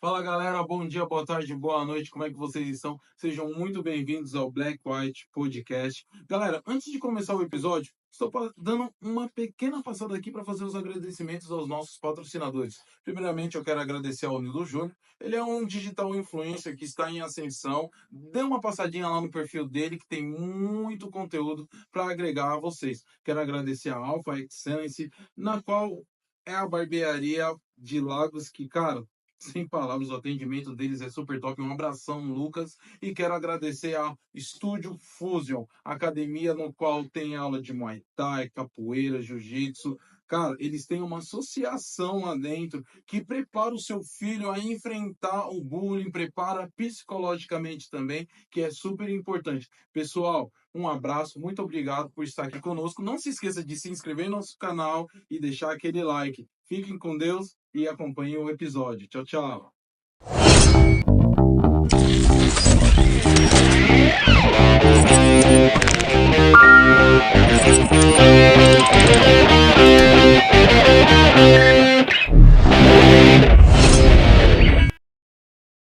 Fala galera, bom dia, boa tarde, boa noite, como é que vocês estão? Sejam muito bem-vindos ao Black White Podcast. Galera, antes de começar o episódio, estou dando uma pequena passada aqui para fazer os agradecimentos aos nossos patrocinadores. Primeiramente, eu quero agradecer ao Nilo Júnior, ele é um digital influencer que está em ascensão. Dê uma passadinha lá no perfil dele que tem muito conteúdo para agregar a vocês. Quero agradecer a Alpha Excellence, na qual é a barbearia de Lagos que, cara, sem palavras, o atendimento deles é super top. Um abração, Lucas. E quero agradecer a Estúdio Fusion, academia no qual tem aula de Muay Thai, capoeira, jiu-jitsu. Cara, eles têm uma associação lá dentro que prepara o seu filho a enfrentar o bullying, prepara psicologicamente também, que é super importante. Pessoal, um abraço, muito obrigado por estar aqui conosco. Não se esqueça de se inscrever no nosso canal e deixar aquele like. Fiquem com Deus e acompanhem o episódio. Tchau, tchau.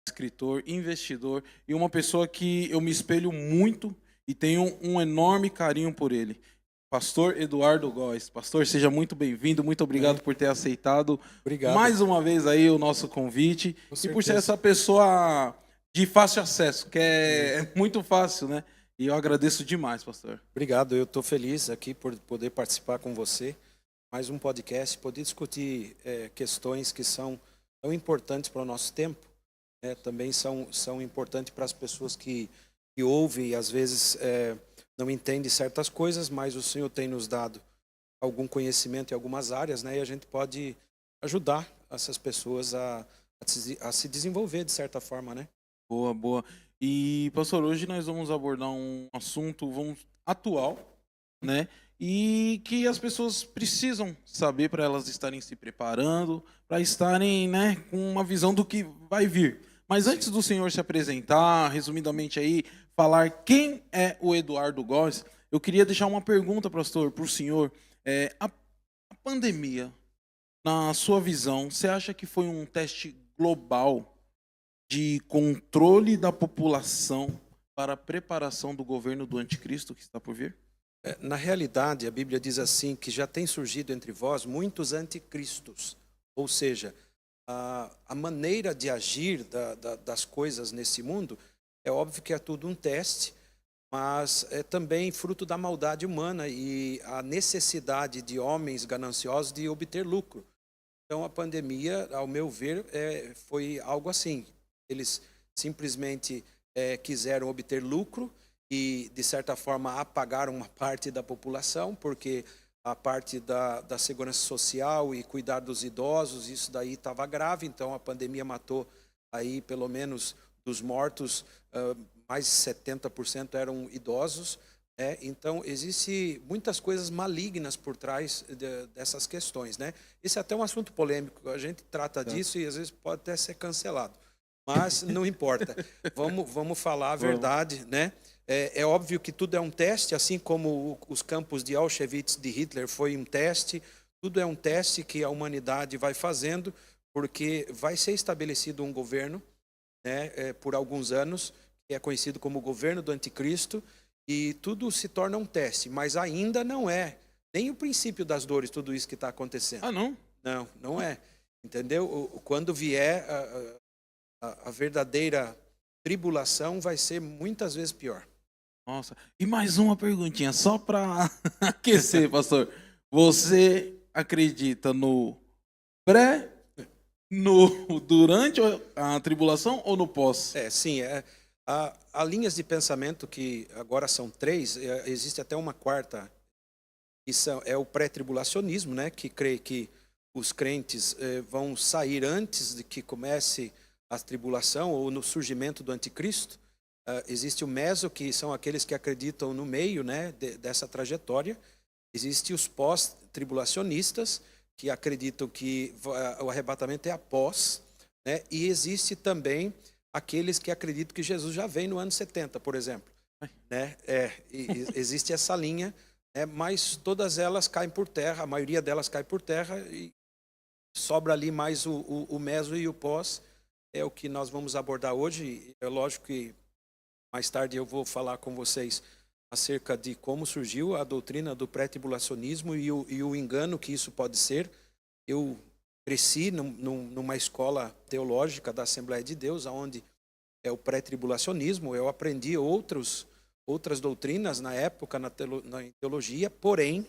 Escritor, investidor e uma pessoa que eu me espelho muito e tenho um enorme carinho por ele. Pastor Eduardo Góes. Pastor, seja muito bem-vindo, muito obrigado Amém. por ter aceitado Obrigado. mais uma vez aí o nosso convite Com e por ser certeza. essa pessoa de fácil acesso, que é muito fácil, né? E eu agradeço demais, pastor. Obrigado, eu estou feliz aqui por poder participar com você. Mais um podcast, poder discutir questões que são tão importantes para o nosso tempo. Também são importantes para as pessoas que ouvem e às vezes não entendem certas coisas, mas o Senhor tem nos dado algum conhecimento em algumas áreas, né? E a gente pode ajudar essas pessoas a se desenvolver de certa forma, né? Boa, boa. E, pastor, hoje nós vamos abordar um assunto atual, né? E que as pessoas precisam saber para elas estarem se preparando, para estarem, né, com uma visão do que vai vir. Mas antes do senhor se apresentar, resumidamente aí, falar quem é o Eduardo Góes, eu queria deixar uma pergunta, pastor, para o senhor. A pandemia, na sua visão, você acha que foi um teste global de controle da população para a preparação do governo do anticristo que está por vir? Na realidade, a Bíblia diz assim que já tem surgido entre vós muitos anticristos, ou seja, a maneira de agir das coisas nesse mundo é óbvio que é tudo um teste, mas é também fruto da maldade humana e a necessidade de homens gananciosos de obter lucro. Então a pandemia, ao meu ver, foi algo assim. Eles simplesmente quiseram obter lucro e, de certa forma, apagaram uma parte da população, porque a parte da segurança social e cuidar dos idosos, isso daí estava grave, então a pandemia matou aí, pelo menos, dos mortos, mais de 70% eram idosos. Então, existem muitas coisas malignas por trás dessas questões, né? Esse é até um assunto polêmico, a gente trata disso e às vezes pode até ser cancelado, mas não importa. Vamos falar a verdade, né? É óbvio que tudo é um teste, assim como os campos de Auschwitz de Hitler foi um teste, tudo é um teste que a humanidade vai fazendo, porque vai ser estabelecido um governo, né, por alguns anos, que é conhecido como o governo do anticristo, e tudo se torna um teste, mas ainda não é nem o princípio das dores, tudo isso que está acontecendo. Ah, não? Não é. Entendeu? Quando vier a verdadeira tribulação, vai ser muitas vezes pior. Nossa. E mais uma perguntinha, só para aquecer, pastor. Você acredita no pré, no durante a tribulação ou no pós? Sim. Há linhas de pensamento que agora são três, existe até uma quarta, que é o pré-tribulacionismo, né, que crê que os crentes vão sair antes de que comece a tribulação ou no surgimento do anticristo. Existe o meso, que são aqueles que acreditam no meio, né, dessa trajetória. Existem os pós-tribulacionistas, que acreditam que o arrebatamento é após, né? E existe também aqueles que acreditam que Jesus já vem no ano 70, por exemplo, né? Existe essa linha, mas todas elas caem por terra, a maioria delas cai por terra e sobra ali mais o meso e o pós, é o que nós vamos abordar hoje. É lógico que mais tarde eu vou falar com vocês acerca de como surgiu a doutrina do pré-tribulacionismo e o engano que isso pode ser. Eu cresci numa escola teológica da Assembleia de Deus, onde é o pré-tribulacionismo. Eu aprendi outras doutrinas na época na teologia, porém,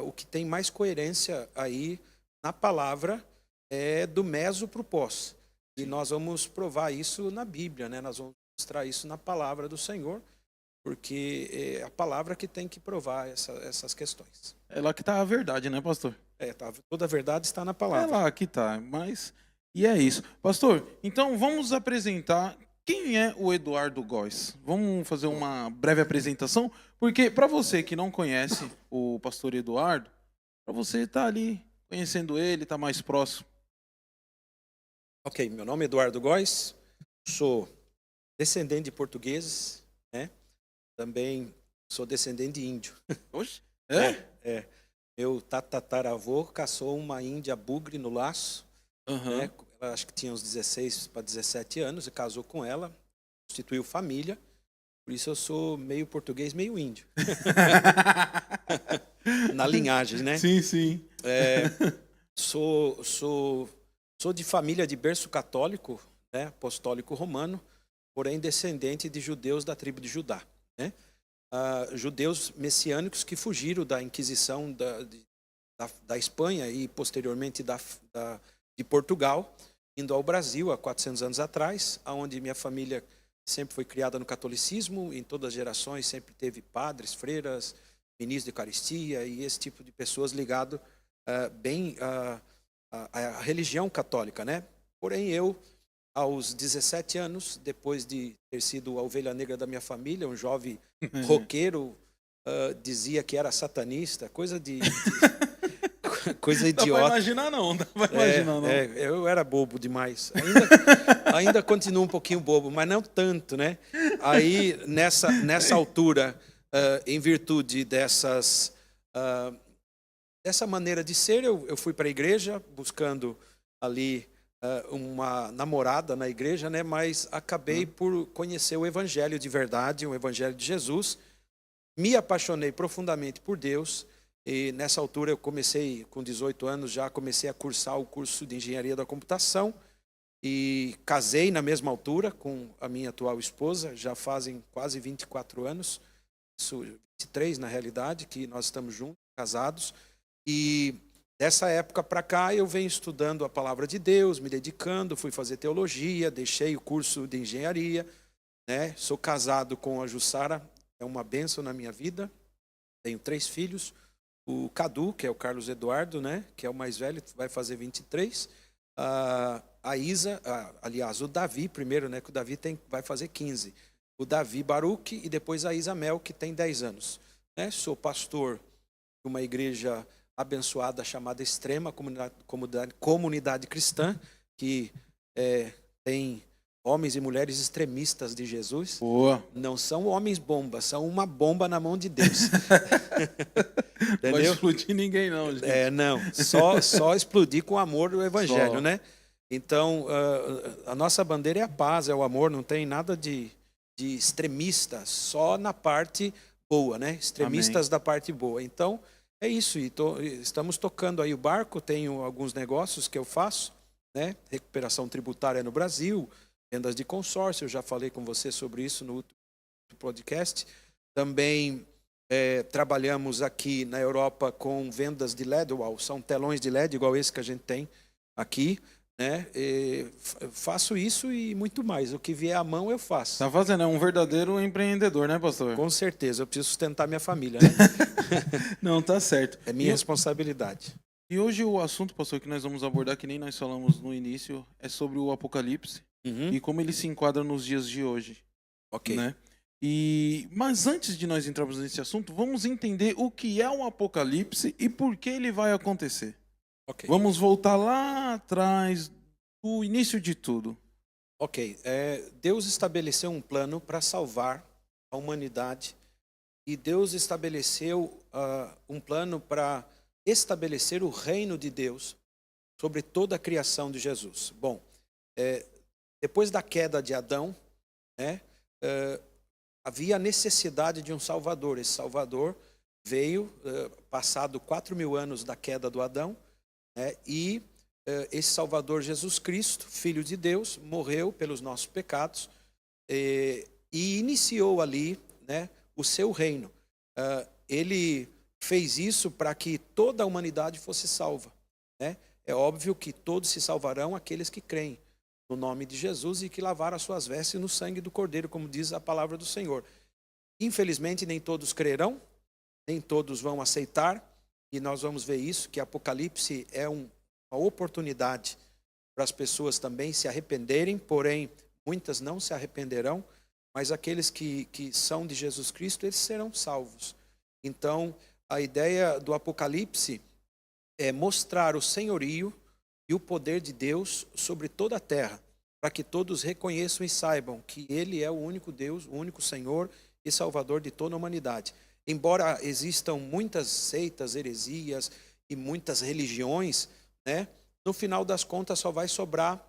o que tem mais coerência aí na palavra é do meso para o pós. E nós vamos provar isso na Bíblia, né? Nós vamos mostrar isso na palavra do Senhor, porque é a palavra que tem que provar essas questões. É lá que está a verdade, né, pastor? Toda a verdade está na É palavra. lá que está, mas... E é isso. Pastor, então vamos apresentar quem é o Eduardo Góes. Vamos fazer uma breve apresentação, porque para você que não conhece o pastor Eduardo, para você estar ali conhecendo ele, estar mais próximo. Ok, meu nome é Eduardo Góes, sou descendente de portugueses, né? Também sou descendente de índio. Oxe, Meu tataravô caçou uma índia bugre no laço, Uhum. né? Ela acho que tinha uns 16 para 17 anos e casou com ela, constituiu família, por isso eu sou meio português, meio índio. Na linhagem, né? Sim, sim. Sou de família de berço católico, né? Apostólico romano, porém descendente de judeus da tribo de Judá, né? Judeus messiânicos que fugiram da Inquisição da Espanha e posteriormente de Portugal, indo ao Brasil há 400 anos atrás, onde minha família sempre foi criada no catolicismo, em todas as gerações sempre teve padres, freiras, ministros de Eucaristia e esse tipo de pessoas ligado bem à religião católica, né? Porém eu, aos 17 anos, depois de ter sido a ovelha negra da minha família, um jovem roqueiro, dizia que era satanista, coisa coisa idiota. Não dá pra imaginar não, Eu era bobo demais. Ainda continuo um pouquinho bobo, mas não tanto, né? Aí, nessa altura, em virtude dessa maneira de ser, eu fui para a igreja buscando ali uma namorada na igreja, né? Mas acabei por conhecer o evangelho de verdade, o evangelho de Jesus. Me apaixonei profundamente por Deus e nessa altura eu comecei, com 18 anos, já comecei a cursar o curso de engenharia da computação e casei na mesma altura com a minha atual esposa, já fazem quase 24 anos, 23 na realidade, que nós estamos juntos, casados. E dessa época para cá eu venho estudando a palavra de Deus, me dedicando, fui fazer teologia, deixei o curso de engenharia, né? Sou casado com a Jussara, é uma bênção na minha vida, tenho 3 filhos, o Cadu, que é o Carlos Eduardo, né? Que é o mais velho, vai fazer 23, a Isa, aliás, o Davi primeiro, né? Que o Davi vai fazer 15, o Davi Baruch e depois a Isa Mel, que tem 10 anos, né? Sou pastor de uma igreja abençoada chamada Extrema Comunidade Cristã, que tem homens e mulheres extremistas de Jesus. Boa. Não são homens bombas, são uma bomba na mão de Deus. Não vai explodir ninguém não, gente. Não, só explodir com o amor do evangelho, né? Então, a nossa bandeira é a paz, é o amor, não tem nada de extremista, só na parte boa, né? Extremistas da parte boa. Então, é isso, estamos tocando aí o barco, tenho alguns negócios que eu faço, né? Recuperação tributária no Brasil, vendas de consórcio, eu já falei com você sobre isso no outro podcast. Também trabalhamos aqui na Europa com vendas de LED wall, são telões de LED igual esse que a gente tem aqui, né? Faço isso e muito mais, o que vier à mão eu faço. Tá fazendo, é um verdadeiro empreendedor, né, pastor? Com certeza, eu preciso sustentar minha família, né? Não, tá certo. É minha responsabilidade. E hoje o assunto, pastor, que nós vamos abordar, que nem nós falamos no início, é sobre o Apocalipse e como ele se enquadra nos dias de hoje. Ok. Né? Mas antes de nós entrarmos nesse assunto, vamos entender o que é um Apocalipse e por que ele vai acontecer. Okay. Vamos voltar lá atrás, do início de tudo. Ok. Deus estabeleceu um plano para salvar a humanidade e Deus estabeleceu um plano para estabelecer o reino de Deus sobre toda a criação de Jesus. Bom, depois da queda de Adão, né, havia a necessidade de um Salvador. Esse Salvador veio passado 4.000 anos da queda do Adão, né, e esse Salvador Jesus Cristo, Filho de Deus, morreu pelos nossos pecados e iniciou ali, né, o seu reino. Ele fez isso para que toda a humanidade fosse salva, né? É óbvio que todos se salvarão aqueles que creem no nome de Jesus e que lavaram as suas vestes no sangue do Cordeiro, como diz a palavra do Senhor. Infelizmente, nem todos crerão, nem todos vão aceitar, e nós vamos ver isso, que Apocalipse é uma oportunidade para as pessoas também se arrependerem, porém, muitas não se arrependerão, mas aqueles que são de Jesus Cristo, eles serão salvos. Então, a ideia do Apocalipse é mostrar o senhorio e o poder de Deus sobre toda a terra, para que todos reconheçam e saibam que Ele é o único Deus, o único Senhor e Salvador de toda a humanidade. Embora existam muitas seitas, heresias e muitas religiões, né, no final das contas só vai sobrar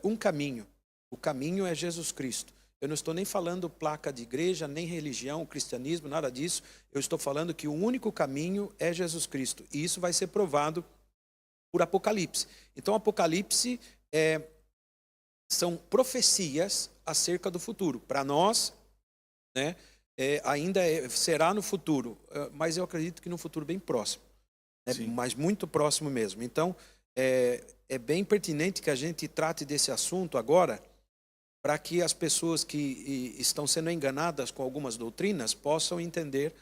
um caminho. O caminho é Jesus Cristo. Eu não estou nem falando placa de igreja, nem religião, cristianismo, nada disso. Eu estou falando que o único caminho é Jesus Cristo. E isso vai ser provado por Apocalipse. Então, Apocalipse são profecias acerca do futuro. Para nós, né, ainda será no futuro, mas eu acredito que no futuro bem próximo. Mas muito próximo mesmo. Então, é bem pertinente que a gente trate desse assunto agora, para que as pessoas que estão sendo enganadas com algumas doutrinas possam entender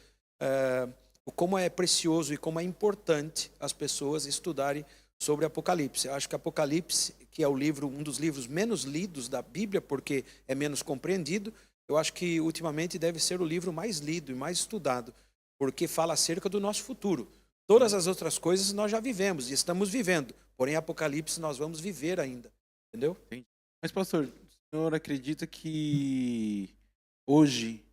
como é precioso e como é importante as pessoas estudarem sobre Apocalipse. Eu acho que Apocalipse, que é um dos livros menos lidos da Bíblia, porque é menos compreendido, eu acho que ultimamente deve ser o livro mais lido e mais estudado, porque fala acerca do nosso futuro. Todas as outras coisas nós já vivemos e estamos vivendo, porém Apocalipse nós vamos viver ainda, entendeu? Entendi. Mas, pastor, o senhor acredita que hoje,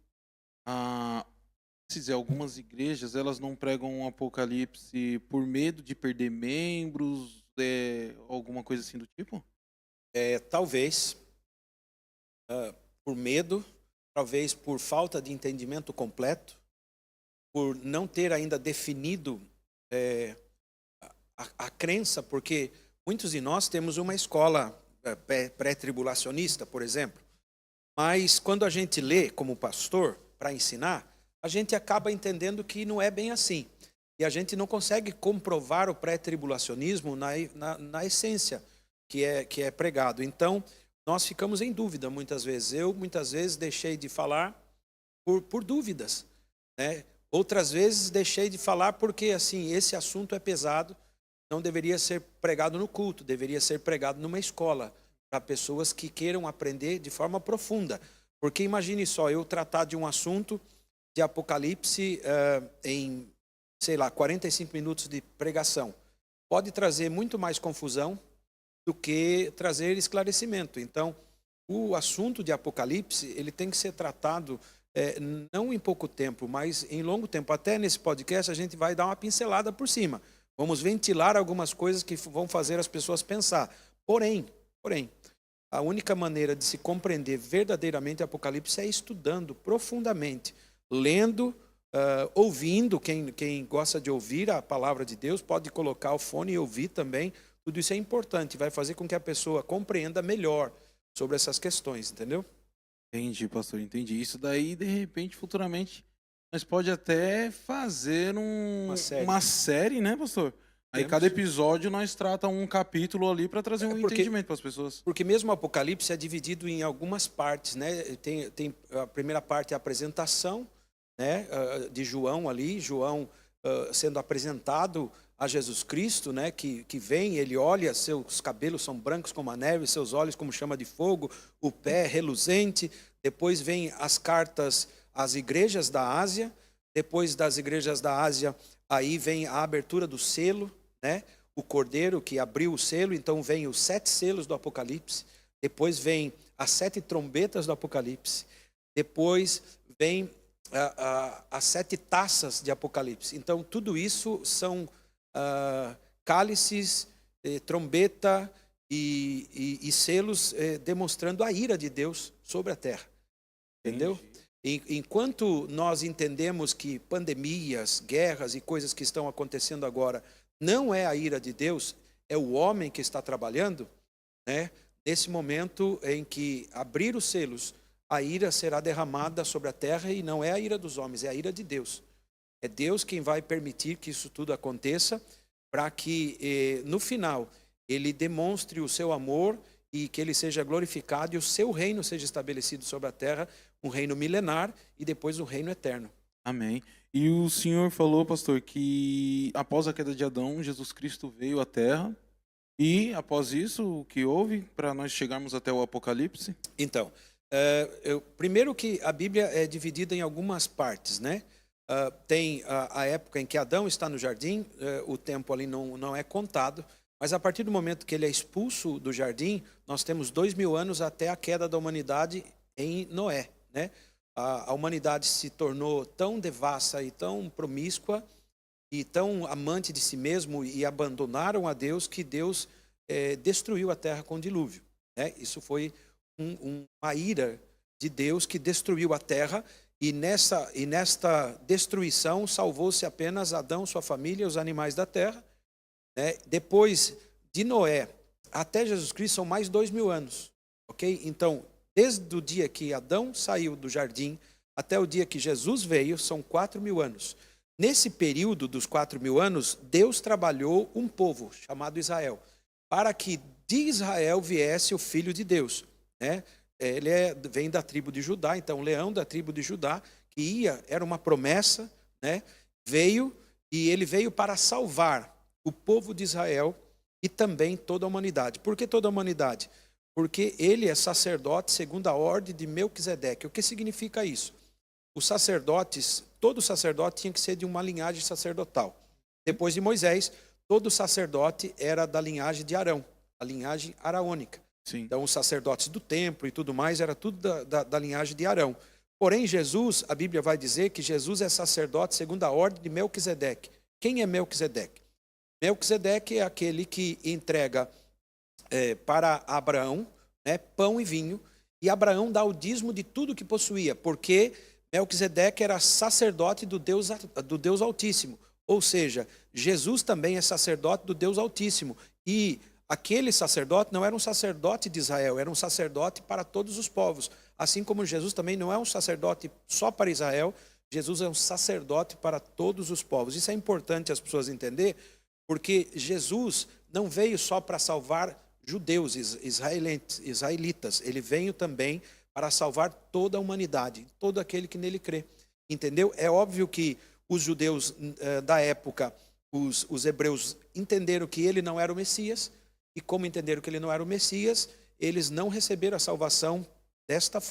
algumas igrejas, elas não pregam um Apocalipse por medo de perder membros, alguma coisa assim do tipo? Talvez por medo, talvez por falta de entendimento completo, por não ter ainda definido a crença, porque muitos de nós temos uma escola pré-tribulacionista, por exemplo, mas quando a gente lê como pastor para ensinar, a gente acaba entendendo que não é bem assim. E a gente não consegue comprovar o pré-tribulacionismo na essência que é pregado. Então, nós ficamos em dúvida muitas vezes. Eu, muitas vezes, deixei de falar por dúvidas, né? Outras vezes, deixei de falar porque, assim, esse assunto é pesado, não deveria ser pregado no culto, deveria ser pregado numa escola, para pessoas que queiram aprender de forma profunda. Porque imagine só, eu tratar de um assunto de Apocalipse em, 45 minutos de pregação. Pode trazer muito mais confusão do que trazer esclarecimento. Então, o assunto de Apocalipse, ele tem que ser tratado não em pouco tempo, mas em longo tempo. Até nesse podcast a gente vai dar uma pincelada por cima. Vamos ventilar algumas coisas que vão fazer as pessoas pensar. Porém, a única maneira de se compreender verdadeiramente Apocalipse é estudando profundamente, lendo, ouvindo. Quem gosta de ouvir a palavra de Deus pode colocar o fone e ouvir também. Tudo isso é importante, vai fazer com que a pessoa compreenda melhor sobre essas questões, entendeu? Entendi, pastor, entendi. Isso daí, de repente, futuramente, nós pode até fazer uma série, né, pastor? Aí cada episódio nós trata um capítulo ali para trazer um entendimento para as pessoas. Porque mesmo o Apocalipse é dividido em algumas partes, né? Tem a primeira parte, a apresentação, né, de João ali, João sendo apresentado a Jesus Cristo, né, que vem, ele olha, seus cabelos são brancos como a neve, seus olhos como chama de fogo, o pé reluzente. Depois vem as cartas às igrejas da Ásia. Depois das igrejas da Ásia, aí vem a abertura do selo, né, o Cordeiro que abriu o selo. Então vem os 7 selos do Apocalipse. Depois vem as 7 trombetas do Apocalipse. Depois vem as 7 taças de Apocalipse. Então tudo isso são cálices, trombeta e selos demonstrando a ira de Deus sobre a terra. Entendeu? Enquanto nós entendemos que pandemias, guerras e coisas que estão acontecendo agora não é a ira de Deus, é o homem que está trabalhando, né? Nesse momento em que abrir os selos, a ira será derramada sobre a terra e não é a ira dos homens, é a ira de Deus. É Deus quem vai permitir que isso tudo aconteça para que no final ele demonstre o seu amor e que ele seja glorificado e o seu reino seja estabelecido sobre a terra, um reino milenar e depois um reino eterno. Amém. E o senhor falou, pastor, que após a queda de Adão, Jesus Cristo veio à terra. E após isso, o que houve para nós chegarmos até o Apocalipse? Então, primeiro que a Bíblia é dividida em algumas partes, né? Tem a época em que Adão está no jardim, o tempo ali não é contado, mas a partir do momento que ele é expulso do jardim, nós temos 2000 anos até a queda da humanidade em Noé, né? A humanidade se tornou tão devassa e tão promíscua e tão amante de si mesmo e abandonaram a Deus que Deus destruiu a terra com o dilúvio, né? Isso foi uma ira de Deus que destruiu a terra e nesta destruição salvou-se apenas Adão, sua família e os animais da terra, né? Depois de Noé até Jesus Cristo são mais 2000 anos, ok? Então, desde o dia que Adão saiu do jardim até o dia que Jesus veio, são 4000 anos. Nesse período dos 4000 anos, Deus trabalhou um povo chamado Israel, para que de Israel viesse o Filho de Deus, né? Ele vem da tribo de Judá, então o leão da tribo de Judá, que era uma promessa, né? Veio e ele veio para salvar o povo de Israel e também toda a humanidade. Por que toda a humanidade? Porque ele é sacerdote segundo a ordem de Melquisedeque. O que significa isso? Os sacerdotes, todo sacerdote tinha que ser de uma linhagem sacerdotal. Depois de Moisés, todo sacerdote era da linhagem de Arão, a linhagem araônica. Sim. Então os sacerdotes do templo e tudo mais, era tudo da linhagem de Arão. Porém Jesus, a Bíblia vai dizer que Jesus é sacerdote segundo a ordem de Melquisedeque. Quem é Melquisedeque? Melquisedeque é aquele que entrega para Abraão, né, pão e vinho, e Abraão dá o dízimo de tudo que possuía, porque Melquisedeque era sacerdote do Deus Altíssimo. Ou seja, Jesus também é sacerdote do Deus Altíssimo. E aquele sacerdote não era um sacerdote de Israel, era um sacerdote para todos os povos. Assim como Jesus também não é um sacerdote só para Israel, Jesus é um sacerdote para todos os povos. Isso é importante as pessoas entenderem, porque Jesus não veio só para salvar judeus, israelitas. Ele veio também para salvar toda a humanidade, todo aquele que nele crê. Entendeu? É óbvio que os judeus da época, os hebreus, entenderam que ele não era o Messias, e como entenderam que ele não era o Messias, eles não receberam a salvação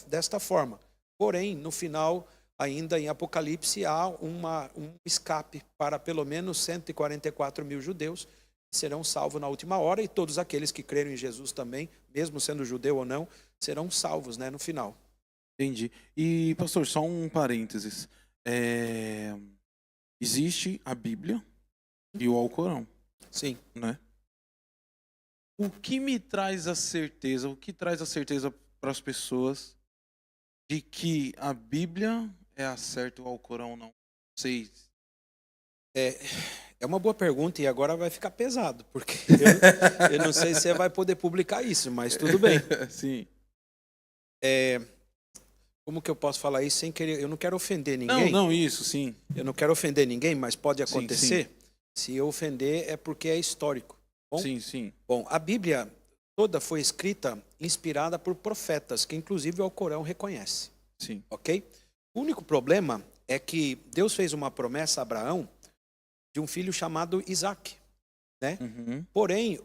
desta forma. Porém, no final, ainda em Apocalipse, há um escape para pelo menos 144 mil judeus, que serão salvos na última hora, e todos aqueles que creram em Jesus também, mesmo sendo judeu ou não, serão salvos, né, no final. Entendi. E, pastor, só um parênteses. Existe a Bíblia e o Alcorão. Sim. Né? O que me traz a certeza, para as pessoas de que a Bíblia é a certa e o Alcorão não? Sei. É uma boa pergunta e agora vai ficar pesado, porque eu não sei se você vai poder publicar isso, mas tudo bem. Sim. Como que eu posso falar isso sem querer? Eu não quero ofender ninguém. Não, isso, sim. Eu não quero ofender ninguém, mas pode acontecer. Sim. Se eu ofender é porque é histórico. Bom? Sim. Bom, a Bíblia toda foi escrita, inspirada por profetas, que inclusive o Alcorão reconhece. Sim. Ok? O único problema é que Deus fez uma promessa a Abraão de um filho chamado Isaac, né? Uhum. Porém,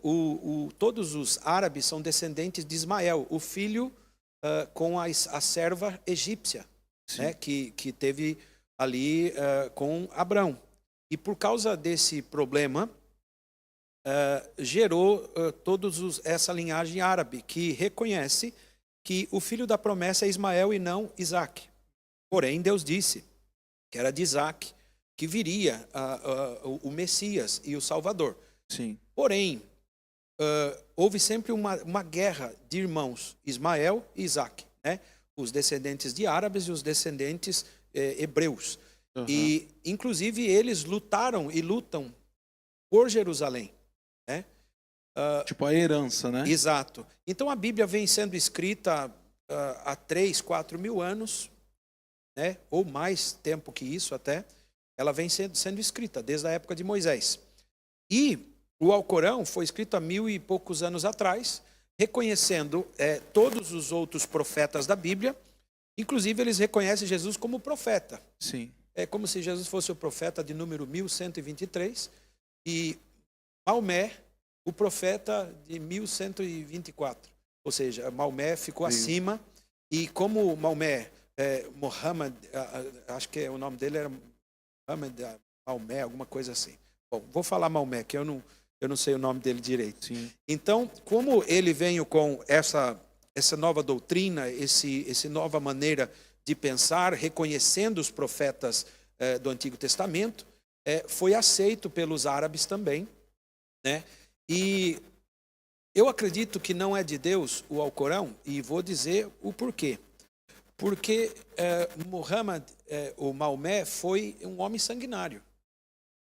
todos os árabes são descendentes de Ismael, o filho com a serva egípcia, né? que teve ali com Abrão. E por causa desse problema, gerou essa linhagem árabe, que reconhece que o filho da promessa é Ismael e não Isaac. Porém, Deus disse que era de Isaac que viria o Messias e o Salvador. Sim. Porém, houve sempre uma guerra de irmãos, Ismael e Isaac, né? Os descendentes de árabes e os descendentes hebreus. E, inclusive, eles lutaram e lutam por Jerusalém, né? Tipo a herança, né? Exato. Então, a Bíblia vem sendo escrita há 3, 4 mil anos, né? Ou mais tempo que isso até. Ela vem sendo escrita desde a época de Moisés. E o Alcorão foi escrito há 1000 e poucos anos atrás, reconhecendo todos os outros profetas da Bíblia. Inclusive, eles reconhecem Jesus como profeta. Sim. É como se Jesus fosse o profeta de número 1123 e Maomé, o profeta de 1124. Ou seja, Maomé ficou acima. E como Maomé, Muhammad, acho que o nome dele era Muhammad Maomé, alguma coisa assim. Bom, vou falar Maomé, que eu não sei o nome dele direito. Sim. Então, como ele veio com essa nova doutrina, essa nova maneira de pensar, reconhecendo os profetas do Antigo Testamento, foi aceito pelos árabes também, né? E eu acredito que não é de Deus o Alcorão, e vou dizer o porquê. Porque Muhammad, o Maomé, foi um homem sanguinário,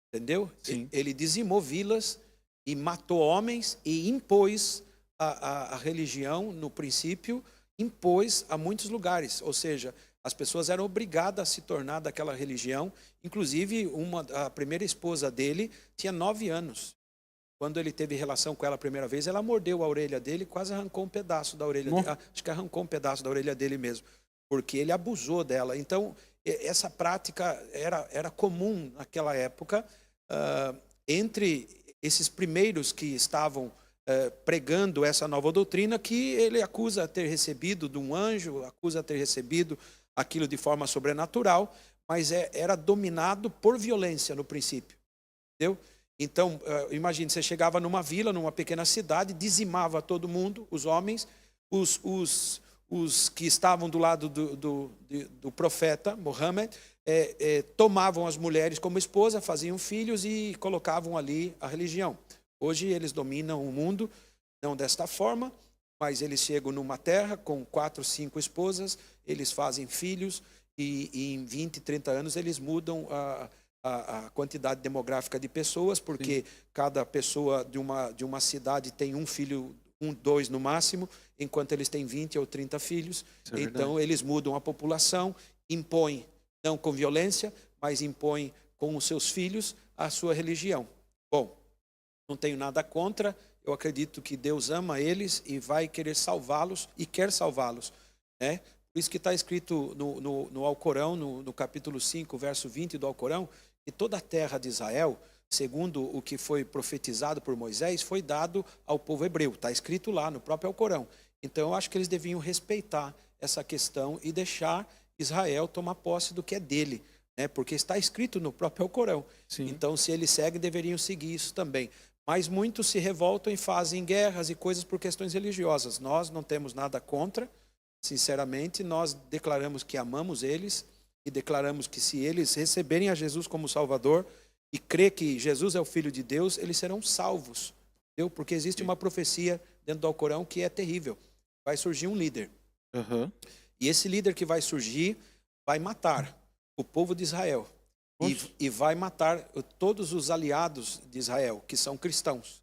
entendeu? Sim. Ele dizimou vilas e matou homens e impôs a religião, no princípio, impôs a muitos lugares. Ou seja, as pessoas eram obrigadas a se tornar daquela religião. Inclusive, a primeira esposa dele tinha 9 anos. Quando ele teve relação com ela a primeira vez, ela mordeu a orelha dele, quase arrancou um pedaço da orelha dele. Acho que arrancou um pedaço da orelha dele mesmo, porque ele abusou dela. Então, essa prática era comum naquela época entre esses primeiros que estavam pregando essa nova doutrina, que ele acusa ter recebido de um anjo, acusa ter recebido aquilo de forma sobrenatural, mas era dominado por violência no princípio, entendeu? Então, imagine, você chegava numa vila, numa pequena cidade, dizimava todo mundo, os homens, os que estavam do lado do profeta Muhammad, tomavam as mulheres como esposa, faziam filhos e colocavam ali a religião. Hoje eles dominam o mundo, não desta forma, mas eles chegam numa terra com 4, 5 esposas, eles fazem filhos e em 20, 30 anos eles mudam a quantidade demográfica de pessoas, porque cada pessoa de uma cidade tem um filho, 2 no máximo, enquanto eles têm 20 ou 30 filhos. Então eles mudam a população, impõem, não com violência, mas impõem com os seus filhos a sua religião. Bom, não tenho nada contra, eu acredito que Deus ama eles e vai querer salvá-los e quer salvá-los, né? Por isso que está escrito no Alcorão, no capítulo 5, verso 20 do Alcorão, que toda a terra de Israel, segundo o que foi profetizado por Moisés, foi dado ao povo hebreu. Está escrito lá no próprio Alcorão. Então, eu acho que eles deviam respeitar essa questão e deixar Israel tomar posse do que é dele, né? Porque está escrito no próprio Alcorão. Sim. Então, se eles seguem, deveriam seguir isso também. Mas muitos se revoltam e fazem guerras e coisas por questões religiosas. Nós não temos nada contra. Sinceramente, nós declaramos que amamos eles e declaramos que se eles receberem a Jesus como Salvador e crer que Jesus é o Filho de Deus, eles serão salvos. Entendeu? Porque existe uma profecia dentro do Alcorão que é terrível. Vai surgir um líder. E esse líder que vai surgir vai matar o povo de Israel. E vai matar todos os aliados de Israel, que são cristãos.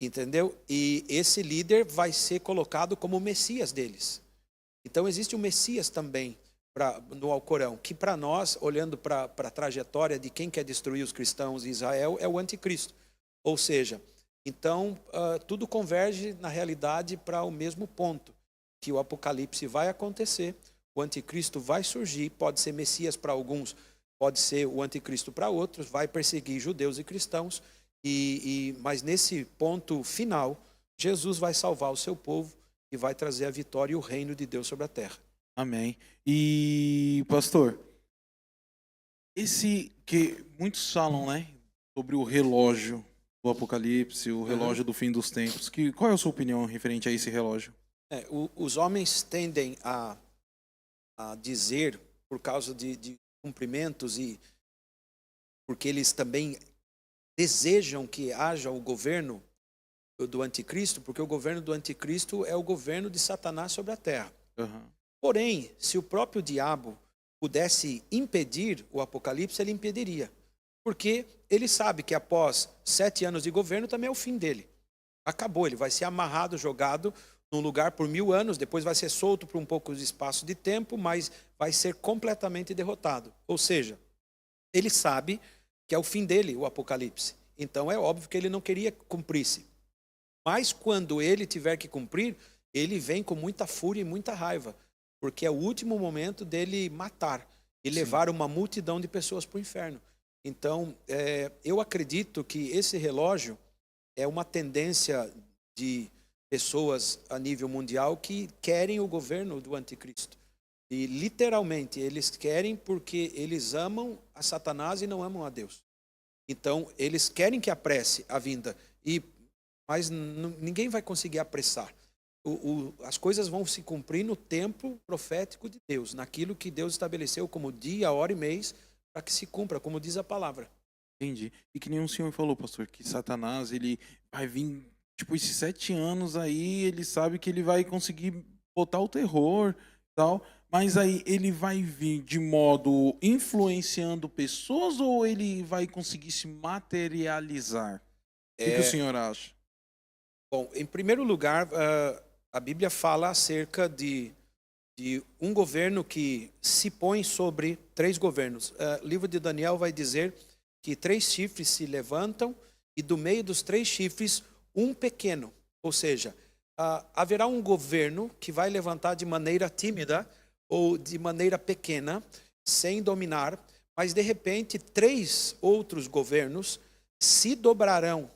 Entendeu? E esse líder vai ser colocado como o Messias deles. Então existe um Messias também no Alcorão, que para nós, olhando para a trajetória de quem quer destruir os cristãos em Israel, é o anticristo. Ou seja, então tudo converge na realidade para o mesmo ponto, que o Apocalipse vai acontecer, o anticristo vai surgir, pode ser Messias para alguns, pode ser o anticristo para outros, vai perseguir judeus e cristãos, mas nesse ponto final, Jesus vai salvar o seu povo e vai trazer a vitória e o reino de Deus sobre a terra. Amém. E, pastor, esse que muitos falam, né, sobre o relógio do Apocalipse, o relógio do fim dos tempos. Qual é a sua opinião referente a esse relógio? Os homens tendem a dizer, por causa de cumprimentos e porque eles também desejam que haja o governo do anticristo, porque o governo do anticristo é o governo de Satanás sobre a terra. Aham. Porém, se o próprio diabo pudesse impedir o apocalipse, ele impediria. Porque ele sabe que após 7 anos de governo também é o fim dele. Acabou, ele vai ser amarrado, jogado num lugar por 1000 anos, depois vai ser solto por um pouco de espaço de tempo, mas vai ser completamente derrotado. Ou seja, ele sabe que é o fim dele, o apocalipse. Então é óbvio que ele não queria que cumprisse. Mas quando ele tiver que cumprir, ele vem com muita fúria e muita raiva, porque é o último momento dele matar e Sim. levar uma multidão de pessoas para o inferno. Então, eu acredito que esse relógio é uma tendência de pessoas a nível mundial que querem o governo do anticristo. E literalmente eles querem porque eles amam a Satanás e não amam a Deus. Então, eles querem que apresse a vinda, mas ninguém vai conseguir apressar. As coisas vão se cumprir no tempo profético de Deus, naquilo que Deus estabeleceu como dia, hora e mês, para que se cumpra, como diz a palavra. Entendi. E que nem o senhor falou, pastor, que Satanás, ele vai vir, tipo, esses 7 anos aí, ele sabe que ele vai conseguir botar o terror e tal, mas aí ele vai vir de modo influenciando pessoas ou ele vai conseguir se materializar? O que o senhor acha? Bom, em primeiro lugar, a Bíblia fala acerca de um governo que se põe sobre 3 governos. O livro de Daniel vai dizer que 3 chifres se levantam e do meio dos 3 chifres, um pequeno. Ou seja, haverá um governo que vai levantar de maneira tímida ou de maneira pequena, sem dominar, mas de repente 3 outros governos se dobrarão.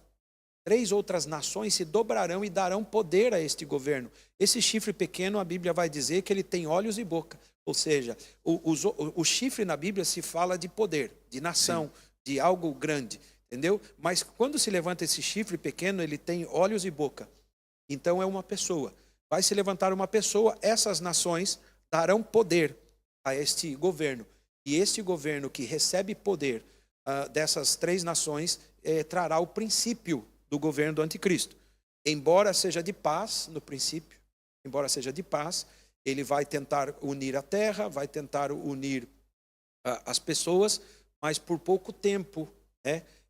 3 outras nações se dobrarão e darão poder a este governo. Esse chifre pequeno, a Bíblia vai dizer que ele tem olhos e boca. Ou seja, o chifre na Bíblia se fala de poder, de nação, de algo grande, entendeu? Mas quando se levanta esse chifre pequeno, ele tem olhos e boca. Então é uma pessoa. Vai se levantar uma pessoa, essas nações darão poder a este governo. E este governo que recebe poder dessas 3 nações trará o princípio do governo do anticristo. Embora seja de paz, no princípio, embora seja de paz, ele vai tentar unir a terra, vai tentar unir as pessoas, mas por pouco tempo,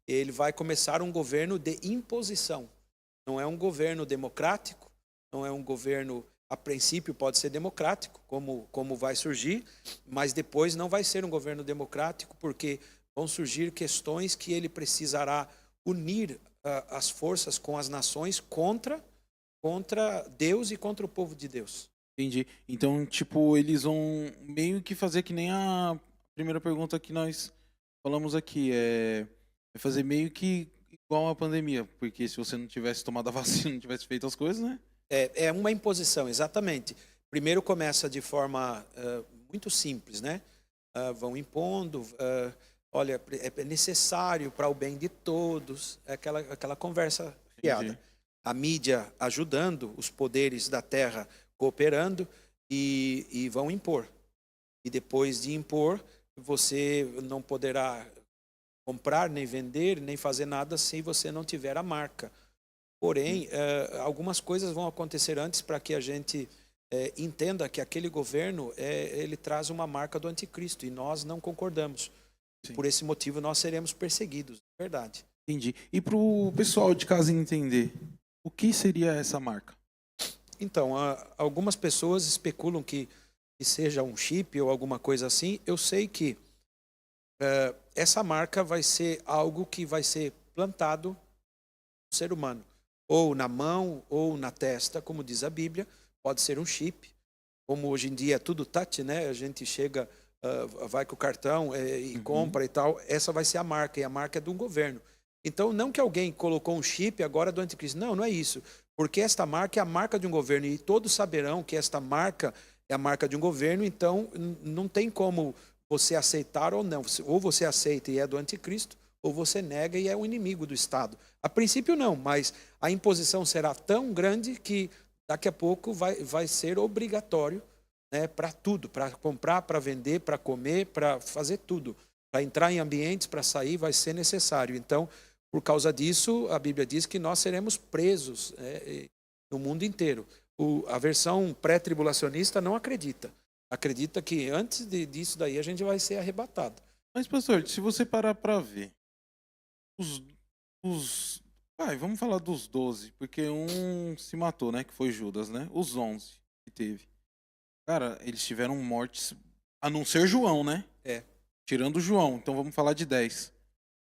ele vai começar um governo de imposição. Não é um governo democrático, não é um governo, a princípio pode ser democrático, como vai surgir, mas depois não vai ser um governo democrático, porque vão surgir questões que ele precisará unir as forças com as nações contra Deus e contra o povo de Deus. Entendi. Então, tipo, eles vão meio que fazer que nem a primeira pergunta que nós falamos aqui, é fazer meio que igual a pandemia, porque se você não tivesse tomado a vacina, não tivesse feito as coisas, né? É uma imposição, exatamente. Primeiro começa de forma muito simples, né? Vão impondo, olha, é necessário para o bem de todos, é aquela conversa fiada. Entendi. A mídia ajudando, os poderes da terra cooperando e vão impor. E depois de impor, você não poderá comprar, nem vender, nem fazer nada se você não tiver a marca. Porém, algumas coisas vão acontecer antes para que a gente entenda que aquele governo ele traz uma marca do anticristo e nós não concordamos. Sim. Por esse motivo, nós seremos perseguidos, verdade. Entendi. E para o pessoal de casa entender, o que seria essa marca? Então, algumas pessoas especulam que seja um chip ou alguma coisa assim. Eu sei que essa marca vai ser algo que vai ser plantado no ser humano. Ou na mão, ou na testa, como diz a Bíblia. Pode ser um chip. Como hoje em dia é tudo touch, né? A gente chega, vai com o cartão e compra e tal. Essa vai ser a marca, e a marca é de um governo. Então, não que alguém colocou um chip agora do anticristo. Não, não é isso. Porque esta marca é a marca de um governo. E todos saberão que esta marca é a marca de um governo. Então, não tem como você aceitar ou não. Ou você aceita e é do anticristo, ou você nega e é um inimigo do Estado. A princípio não, mas a imposição será tão grande que daqui a pouco vai ser obrigatório, né, para tudo, para comprar, para vender, para comer, para fazer tudo. Para entrar em ambientes, para sair, vai ser necessário. Então, por causa disso, a Bíblia diz que nós seremos presos no mundo inteiro. A versão pré-tribulacionista não acredita. Acredita que antes disso daí a gente vai ser arrebatado. Mas, pastor, se você parar para ver, vamos falar dos 12, porque um se matou, né? Que foi Judas, né? Os 11 que teve. Cara, eles tiveram mortes, a não ser João, né? Tirando João, então vamos falar de 10.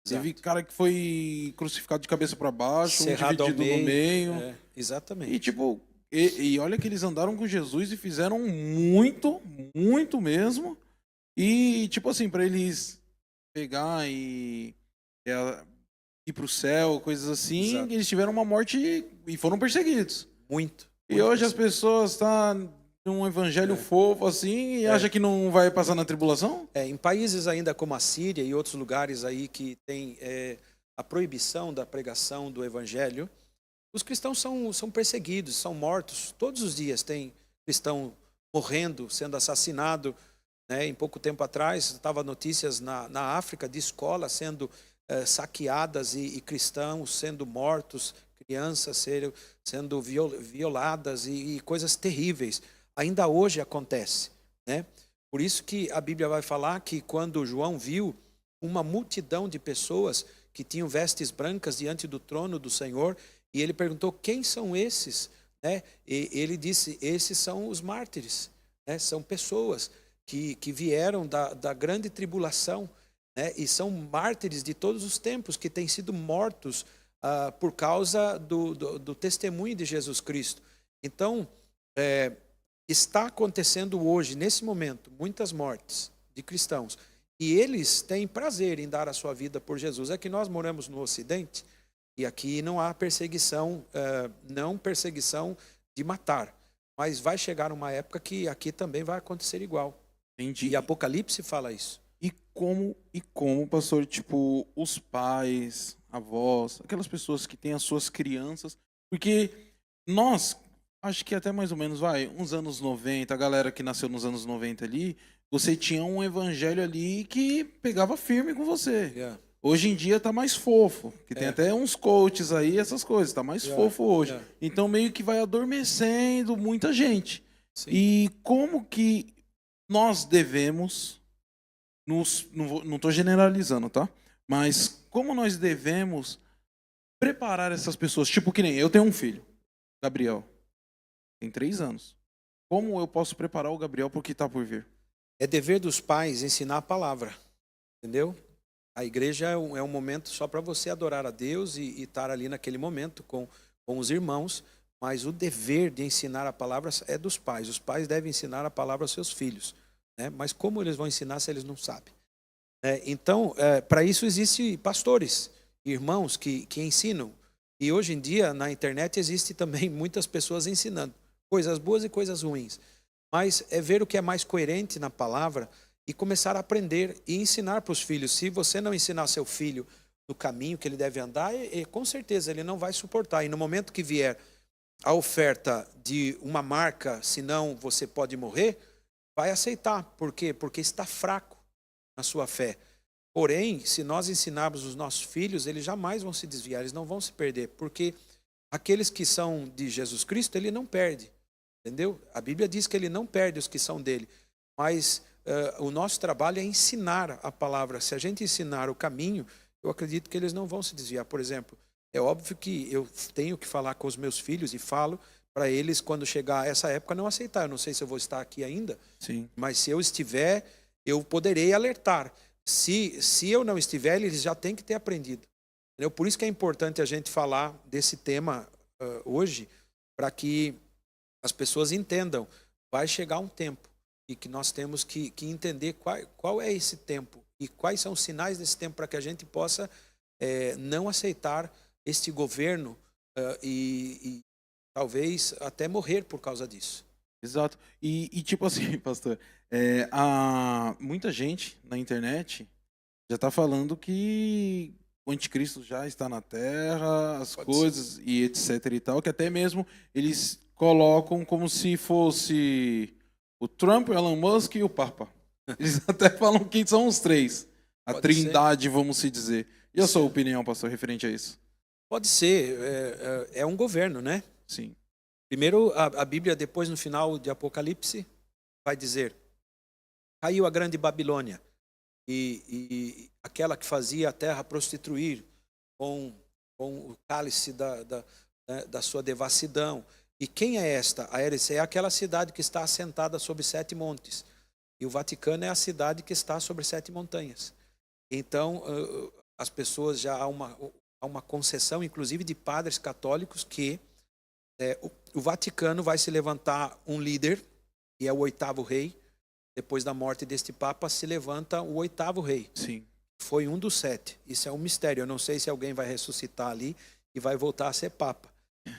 Teve cara que foi crucificado de cabeça para baixo, Cerrado dividido no meio. Exatamente. E tipo, e olha que eles andaram com Jesus e fizeram muito, muito mesmo. E tipo assim, para eles pegar e ir pro céu, coisas assim, Exato. eles tiveram uma morte e foram perseguidos. Muito. E hoje as pessoas estão num evangelho fofo assim e acham que não vai passar na tribulação? Em países ainda como a Síria e outros lugares aí que tem a proibição da pregação do evangelho, os cristãos são perseguidos, são mortos. Todos os dias tem cristão morrendo, sendo assassinado. Em pouco tempo atrás, estava notícias na África de escolas sendo saqueadas e cristãos sendo mortos, crianças sendo violadas e coisas terríveis. Ainda hoje acontece, né? Por isso que a Bíblia vai falar que quando João viu uma multidão de pessoas que tinham vestes brancas diante do trono do Senhor, e ele perguntou, quem são esses? E ele disse, esses são os mártires, são pessoas que vieram da grande tribulação, e são mártires de todos os tempos, que têm sido mortos por causa do testemunho de Jesus Cristo. Então, está acontecendo hoje, nesse momento, muitas mortes de cristãos. E eles têm prazer em dar a sua vida por Jesus. É que nós moramos no Ocidente e aqui não há perseguição, não perseguição de matar. Mas vai chegar uma época que aqui também vai acontecer igual. Entendi. E Apocalipse fala isso. E como, pastor, tipo, os pais, avós, aquelas pessoas que têm as suas crianças, porque nós, acho que até mais ou menos, uns anos 90, a galera que nasceu nos anos 90 ali, você tinha um evangelho ali que pegava firme com você. Hoje em dia tá mais fofo, que tem até uns coaches aí, essas coisas, tá mais fofo hoje. Então meio que vai adormecendo muita gente. Sim. E como que nós devemos, não estou generalizando, tá? Mas como nós devemos preparar essas pessoas? Tipo que nem eu tenho um filho, Gabriel, tem 3 anos. Como eu posso preparar o Gabriel para o que está por vir? É dever dos pais ensinar a palavra, entendeu? A igreja é um momento só para você adorar a Deus e estar ali naquele momento com os irmãos, mas o dever de ensinar a palavra é dos pais. Os pais devem ensinar a palavra aos seus filhos, mas como eles vão ensinar se eles não sabem? Então, para isso existem pastores, irmãos que ensinam. E hoje em dia, na internet, existe também muitas pessoas ensinando coisas boas e coisas ruins. Mas é ver o que é mais coerente na palavra e começar a aprender e ensinar para os filhos. Se você não ensinar seu filho no caminho que ele deve andar, com certeza ele não vai suportar. E no momento que vier a oferta de uma marca, senão você pode morrer, vai aceitar. Por quê? Porque está fraco na sua fé. Porém, se nós ensinarmos os nossos filhos, eles jamais vão se desviar, eles não vão se perder. Porque aqueles que são de Jesus Cristo, ele não perde. Entendeu? A Bíblia diz que ele não perde os que são dele. Mas o nosso trabalho é ensinar a palavra. Se a gente ensinar o caminho, eu acredito que eles não vão se desviar. Por exemplo, é óbvio que eu tenho que falar com os meus filhos e falo para eles, quando chegar essa época, não aceitar. Eu não sei se eu vou estar aqui ainda, Sim. Mas se eu estiver, eu poderei alertar. Se eu não estiver, eles já têm que ter aprendido. Entendeu? Por isso que é importante a gente falar desse tema hoje, para que as pessoas entendam. Vai chegar um tempo e que nós temos que entender qual é esse tempo e quais são os sinais desse tempo para que a gente possa não aceitar este governo e talvez até morrer por causa disso. Exato. E tipo assim, pastor, muita gente na internet já está falando que o anticristo já está na Terra, as coisas e etc e tal, que até mesmo eles colocam como se fosse o Trump, o Elon Musk e o Papa. Eles até falam que são os 3. A trindade, vamos se dizer. E a sua opinião, pastor, referente a isso? Pode ser, é um governo, né? Sim. Primeiro, a Bíblia, depois no final de Apocalipse, vai dizer: caiu a grande Babilônia, e aquela que fazia a terra prostituir com o cálice da sua devassidão. E quem é esta? A Eris é aquela cidade que está assentada sobre 7 montes. E o Vaticano é a cidade que está sobre 7 montanhas. Então, as pessoas já há uma concessão, inclusive de padres católicos, que o Vaticano vai se levantar um líder, que é o 8º rei. Depois da morte deste Papa, se levanta o 8º rei. Sim. Foi um dos 7. Isso é um mistério. Eu não sei se alguém vai ressuscitar ali e vai voltar a ser Papa.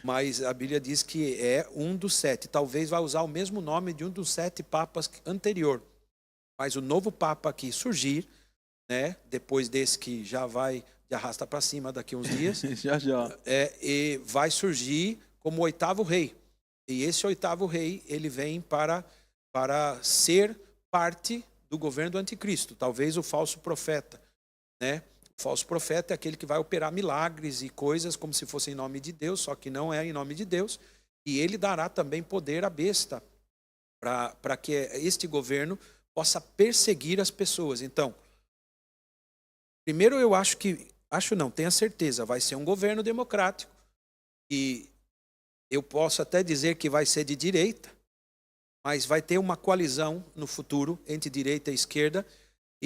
Mas a Bíblia diz que é um dos 7. Talvez vá usar o mesmo nome de um dos 7 papas anterior. Mas o novo Papa que surgir, né, depois desse que já vai de arrasta para cima daqui a uns dias, Já. e vai surgir como 8º rei. E esse 8º rei, ele vem para ser parte do governo do anticristo. Talvez o falso profeta, né? O falso profeta é aquele que vai operar milagres e coisas como se fosse em nome de Deus, só que não é em nome de Deus. E ele dará também poder à besta para que este governo possa perseguir as pessoas. Então, primeiro eu tenho a certeza, vai ser um governo democrático. E eu posso até dizer que vai ser de direita, mas vai ter uma coalizão no futuro entre direita e esquerda,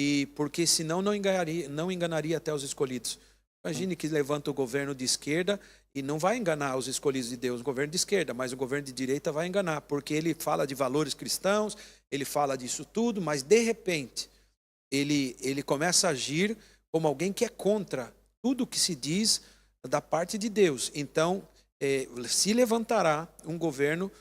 e porque senão não enganaria até os escolhidos. Imagine que levanta o governo de esquerda e não vai enganar os escolhidos de Deus, o governo de esquerda, mas o governo de direita vai enganar, porque ele fala de valores cristãos, ele fala disso tudo, mas de repente ele começa a agir como alguém que é contra tudo que se diz da parte de Deus. Então, se levantará um governo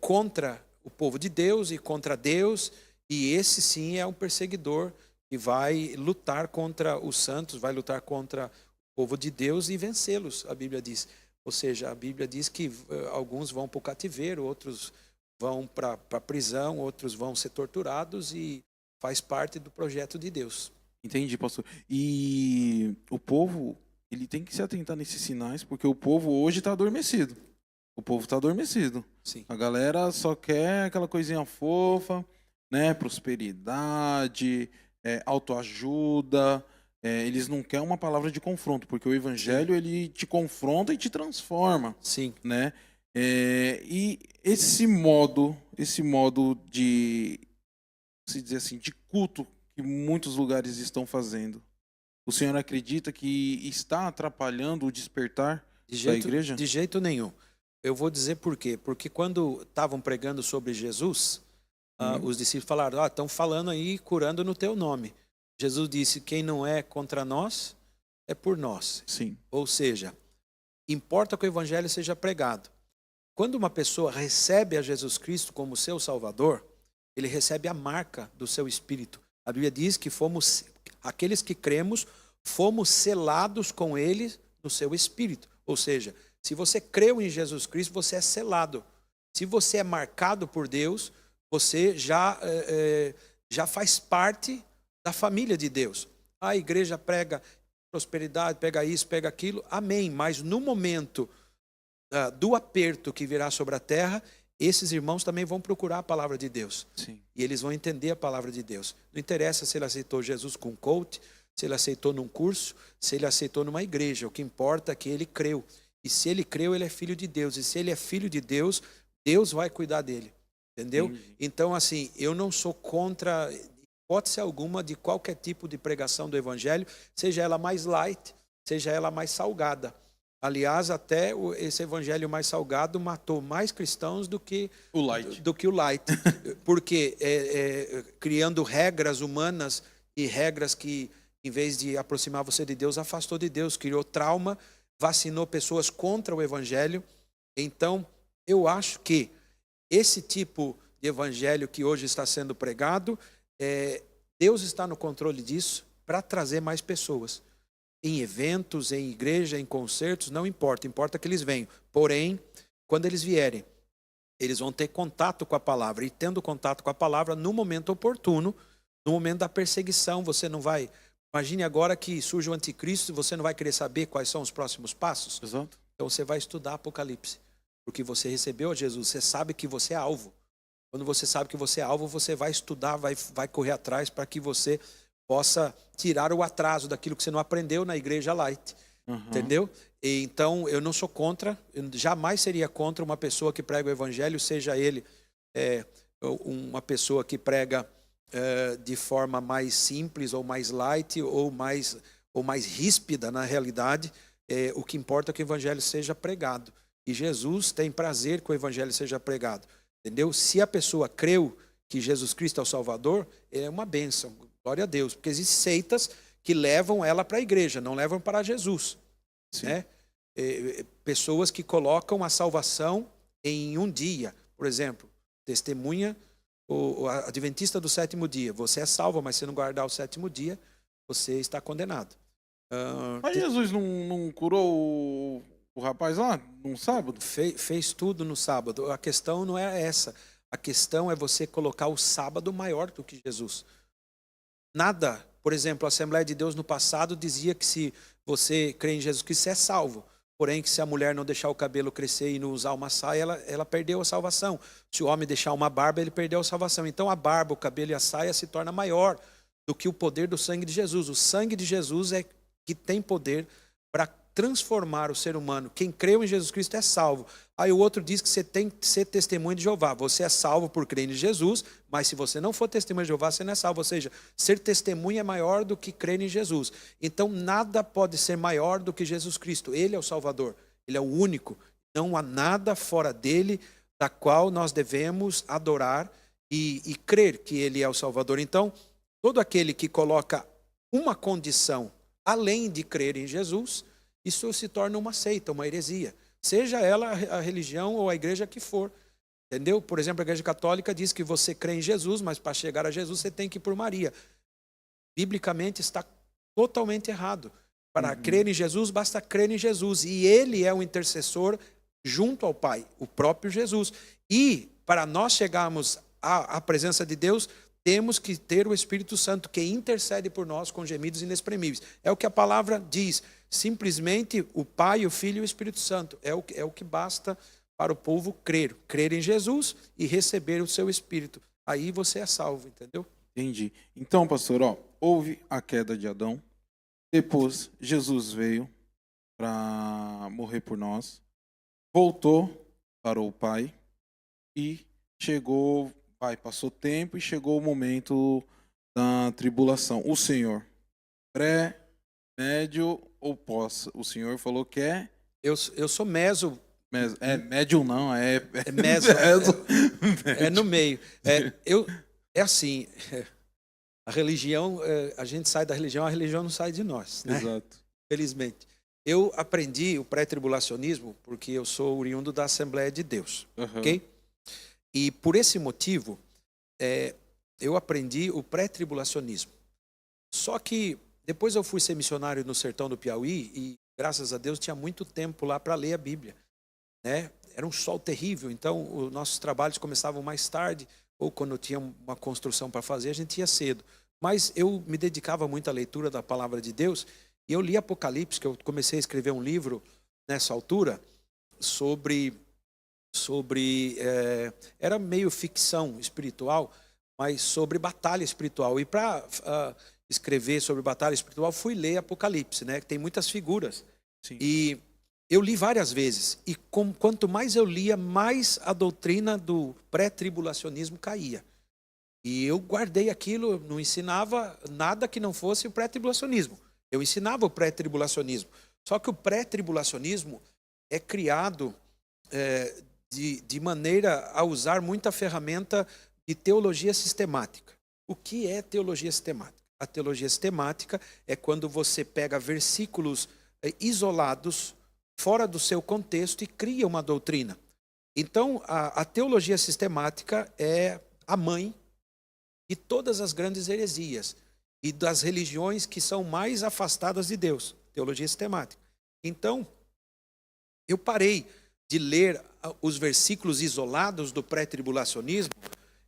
contra o povo de Deus e contra Deus, e esse sim é um perseguidor que vai lutar contra os santos, vai lutar contra o povo de Deus e vencê-los, a Bíblia diz. Ou seja, a Bíblia diz que alguns vão para o cativeiro, outros vão para a prisão, outros vão ser torturados, e faz parte do projeto de Deus. Entendi, pastor. E o povo, ele tem que se atentar nesses sinais, porque o povo hoje está adormecido. O povo está adormecido. Sim. A galera só quer aquela coisinha fofa, né? Prosperidade, autoajuda. Eles não querem uma palavra de confronto, porque o evangelho ele te confronta e te transforma. Sim. Né? E esse modo de, se dizer assim, de culto que muitos lugares estão fazendo, o senhor acredita que está atrapalhando o despertar da igreja? De jeito nenhum. Eu vou dizer por quê. Porque quando estavam pregando sobre Jesus, os discípulos falaram: estão falando aí, curando no teu nome. Jesus disse: quem não é contra nós, é por nós. Sim. Ou seja, importa que o evangelho seja pregado. Quando uma pessoa recebe a Jesus Cristo como seu Salvador, ele recebe a marca do seu Espírito. A Bíblia diz que aqueles que cremos, fomos selados com ele no seu Espírito. Ou seja, se você creu em Jesus Cristo, você é selado. Se você é marcado por Deus, você já faz parte da família de Deus. A igreja prega prosperidade, pega isso, pega aquilo, amém. Mas no momento do aperto que virá sobre a terra, esses irmãos também vão procurar a palavra de Deus. Sim. E eles vão entender a palavra de Deus. Não interessa se ele aceitou Jesus com coach, se ele aceitou num curso, se ele aceitou numa igreja. O que importa é que ele creu. E se ele creu, ele é filho de Deus. E se ele é filho de Deus, Deus vai cuidar dele. Entendeu? Sim. Então, assim, eu não sou contra hipótese alguma de qualquer tipo de pregação do evangelho, seja ela mais light, seja ela mais salgada. Aliás, até esse evangelho mais salgado matou mais cristãos do que o light. Porque criando regras humanas e regras que, em vez de aproximar você de Deus, afastou de Deus, criou trauma, vacinou pessoas contra o evangelho. Então, eu acho que esse tipo de evangelho que hoje está sendo pregado, Deus está no controle disso para trazer mais pessoas. Em eventos, em igreja, em concertos, não importa. Importa que eles venham. Porém, quando eles vierem, eles vão ter contato com a palavra. E tendo contato com a palavra, no momento oportuno, no momento da perseguição, você não vai Imagine agora que surge o anticristo e você não vai querer saber quais são os próximos passos. Exato. Então você vai estudar Apocalipse, porque você recebeu a Jesus, você sabe que você é alvo. Quando você sabe que você é alvo, você vai estudar, vai correr atrás para que você possa tirar o atraso daquilo que você não aprendeu na igreja Light. Entendeu? E, então, eu não sou contra, eu jamais seria contra uma pessoa que prega o evangelho, seja ele uma pessoa que prega de forma mais simples, ou mais light, ou mais ríspida na realidade. O que importa é que o evangelho seja pregado. E Jesus tem prazer que o evangelho seja pregado. Entendeu? Se a pessoa creu que Jesus Cristo é o Salvador, é uma bênção. Glória a Deus. Porque existem seitas que levam ela para a igreja, não levam para Jesus. Né? Pessoas que colocam a salvação em um dia. Por exemplo, testemunha o adventista do sétimo dia. Você é salvo, mas se não guardar o sétimo dia, você está condenado. Mas Jesus não curou o rapaz lá no sábado? Fez tudo no sábado. A questão não é essa. A questão é você colocar o sábado maior do que Jesus. Nada, por exemplo, a Assembleia de Deus no passado dizia que se você crê em Jesus Cristo, você é salvo. Porém, que se a mulher não deixar o cabelo crescer e não usar uma saia, ela perdeu a salvação. Se o homem deixar uma barba, ele perdeu a salvação. Então a barba, o cabelo e a saia se torna maior do que o poder do sangue de Jesus. O sangue de Jesus é que tem poder para transformar o ser humano. Quem creu em Jesus Cristo é salvo. Aí o outro diz que você tem que ser testemunha de Jeová. Você é salvo por crer em Jesus, mas se você não for testemunha de Jeová, você não é salvo. Ou seja, ser testemunha é maior do que crer em Jesus. Então nada pode ser maior do que Jesus Cristo. Ele é o Salvador. Ele é o único. Não há nada fora dele da qual nós devemos adorar e crer que ele é o Salvador. Então, todo aquele que coloca uma condição além de crer em Jesus, isso se torna uma seita, uma heresia. Seja ela a religião ou a igreja que for. Entendeu? Por exemplo, a igreja católica diz que você crê em Jesus, mas para chegar a Jesus você tem que ir por Maria. Biblicamente está totalmente errado. Para crer em Jesus, basta crer em Jesus. E ele é o intercessor junto ao Pai, o próprio Jesus. E para nós chegarmos à presença de Deus, temos que ter o Espírito Santo que intercede por nós com gemidos inexprimíveis. É o que a palavra diz. Simplesmente o Pai, o Filho e o Espírito Santo. É o que basta para o povo crer. Crer em Jesus e receber o seu Espírito. Aí você é salvo, entendeu? Entendi. Então, pastor, houve a queda de Adão. Depois, Jesus veio para morrer por nós. Voltou para o Pai. E passou tempo e chegou o momento da tribulação. O Senhor, pré, médio ou pós? O Senhor falou que é... Eu sou meso. Médio não, é meso. É no meio. É assim, a religião, a gente sai da religião, a religião não sai de nós. Né? Exato. Felizmente. Eu aprendi o pré-tribulacionismo porque eu sou oriundo da Assembleia de Deus. Ok? E por esse motivo, eu aprendi o pré-tribulacionismo. Só que depois eu fui ser missionário no sertão do Piauí e, graças a Deus, tinha muito tempo lá para ler a Bíblia. Né? Era um sol terrível, então os nossos trabalhos começavam mais tarde, ou quando tinha uma construção para fazer, a gente ia cedo. Mas eu me dedicava muito à leitura da Palavra de Deus e eu li Apocalipse, que eu comecei a escrever um livro nessa altura sobre era meio ficção espiritual, mas sobre batalha espiritual. E para escrever sobre batalha espiritual, fui ler Apocalipse, né? Que tem muitas figuras. Sim. E eu li várias vezes. E quanto mais eu lia, mais a doutrina do pré-tribulacionismo caía. E eu guardei aquilo, eu não ensinava nada que não fosse o pré-tribulacionismo. Eu ensinava o pré-tribulacionismo. Só que o pré-tribulacionismo é criado de maneira a usar muita ferramenta de teologia sistemática. O que é teologia sistemática? A teologia sistemática é quando você pega versículos isolados, fora do seu contexto, e cria uma doutrina. Então, a teologia sistemática é a mãe de todas as grandes heresias e das religiões que são mais afastadas de Deus. Teologia sistemática. Então, eu parei de ler os versículos isolados do pré-tribulacionismo,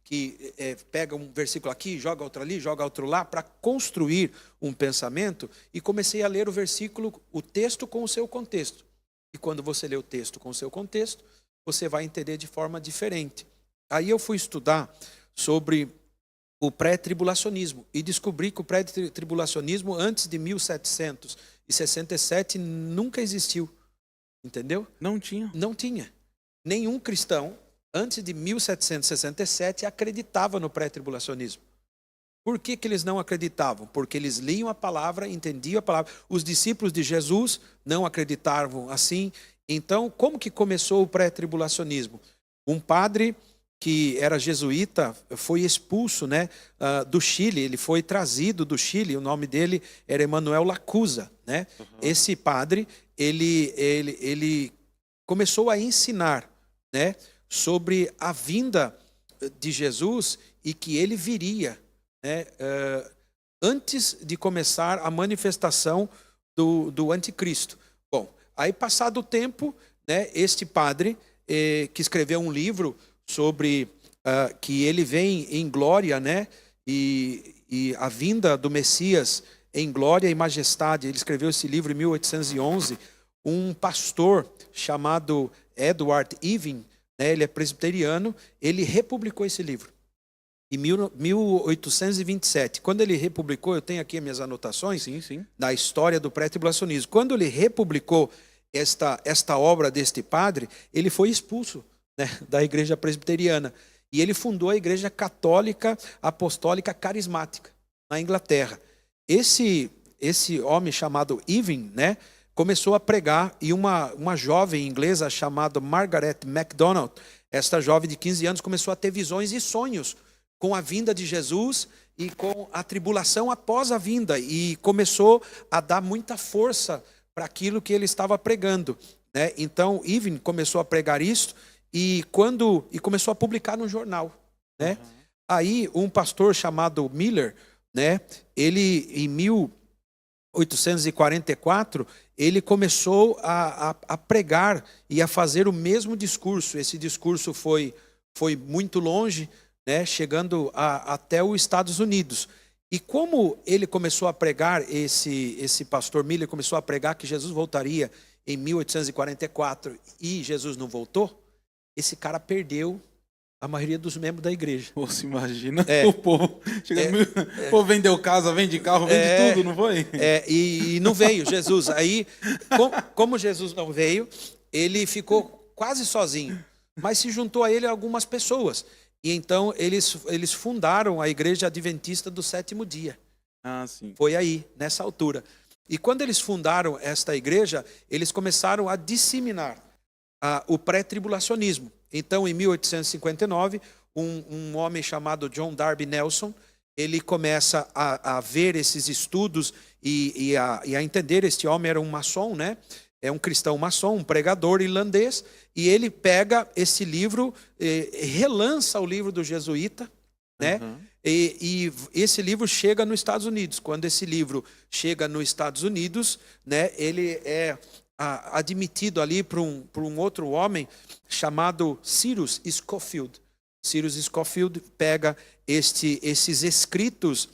que pega um versículo aqui, joga outro ali, joga outro lá, para construir um pensamento, e comecei a ler o versículo, o texto com o seu contexto. E quando você lê o texto com o seu contexto, você vai entender de forma diferente. Aí eu fui estudar sobre o pré-tribulacionismo e descobri que o pré-tribulacionismo antes de 1767 nunca existiu, entendeu? Não tinha. Não tinha. Nenhum cristão antes de 1767 acreditava no pré-tribulacionismo. Por que eles não acreditavam? Porque eles liam a palavra, entendiam a palavra. Os discípulos de Jesus não acreditavam assim. Então, como que começou o pré-tribulacionismo? Um padre que era jesuíta foi expulso, né, do Chile. Ele foi trazido do Chile. O nome dele era Emmanuel Lacuza, né? Esse padre, ele começou a ensinar, né, sobre a vinda de Jesus e que ele viria, né, antes de começar a manifestação do anticristo. Bom, aí passado o tempo, né, este padre que escreveu um livro sobre que ele vem em glória, né, e a vinda do Messias em glória e majestade. Ele escreveu esse livro em 1811. Um pastor chamado Edward Even, né, ele é presbiteriano, ele republicou esse livro em 1827. Quando ele republicou, eu tenho aqui as minhas anotações, Sim. da história do pré-tribulacionismo. Quando ele republicou esta obra deste padre, ele foi expulso, né, da igreja presbiteriana. E ele fundou a Igreja Católica Apostólica Carismática, na Inglaterra. Esse homem chamado Even, né, começou a pregar, e uma jovem inglesa chamada Margaret MacDonald, esta jovem de 15 anos, começou a ter visões e sonhos com a vinda de Jesus e com a tribulação após a vinda, e começou a dar muita força para aquilo que ele estava pregando, né? Então, Even começou a pregar isso e começou a publicar no jornal, né? Aí um pastor chamado Miller, né, ele em 1844, ele começou a pregar e a fazer o mesmo discurso. Esse discurso foi muito longe, né, chegando até os Estados Unidos. E como ele começou a pregar, esse pastor Miller começou a pregar que Jesus voltaria em 1844 e Jesus não voltou, esse cara perdeu a maioria dos membros da igreja. Você imagina o povo. O povo vendeu casa, vende carro, vende tudo, não foi? E não veio Jesus. Aí, como Jesus não veio, ele ficou quase sozinho. Mas se juntou a ele algumas pessoas. E então eles fundaram a Igreja Adventista do Sétimo Dia. Ah, sim. Foi aí, nessa altura. E quando eles fundaram esta igreja, eles começaram a disseminar o pré-tribulacionismo. Então, em 1859, um homem chamado John Darby Nelson, ele começa a ver esses estudos e a entender. Este homem era um maçom, né? É um cristão maçom, um pregador irlandês, e ele pega esse livro, relança o livro do jesuíta, né? E esse livro chega nos Estados Unidos. Quando esse livro chega nos Estados Unidos, né, ele é admitido ali por um outro homem chamado Cyrus Scofield. Cyrus Scofield pega esses escritos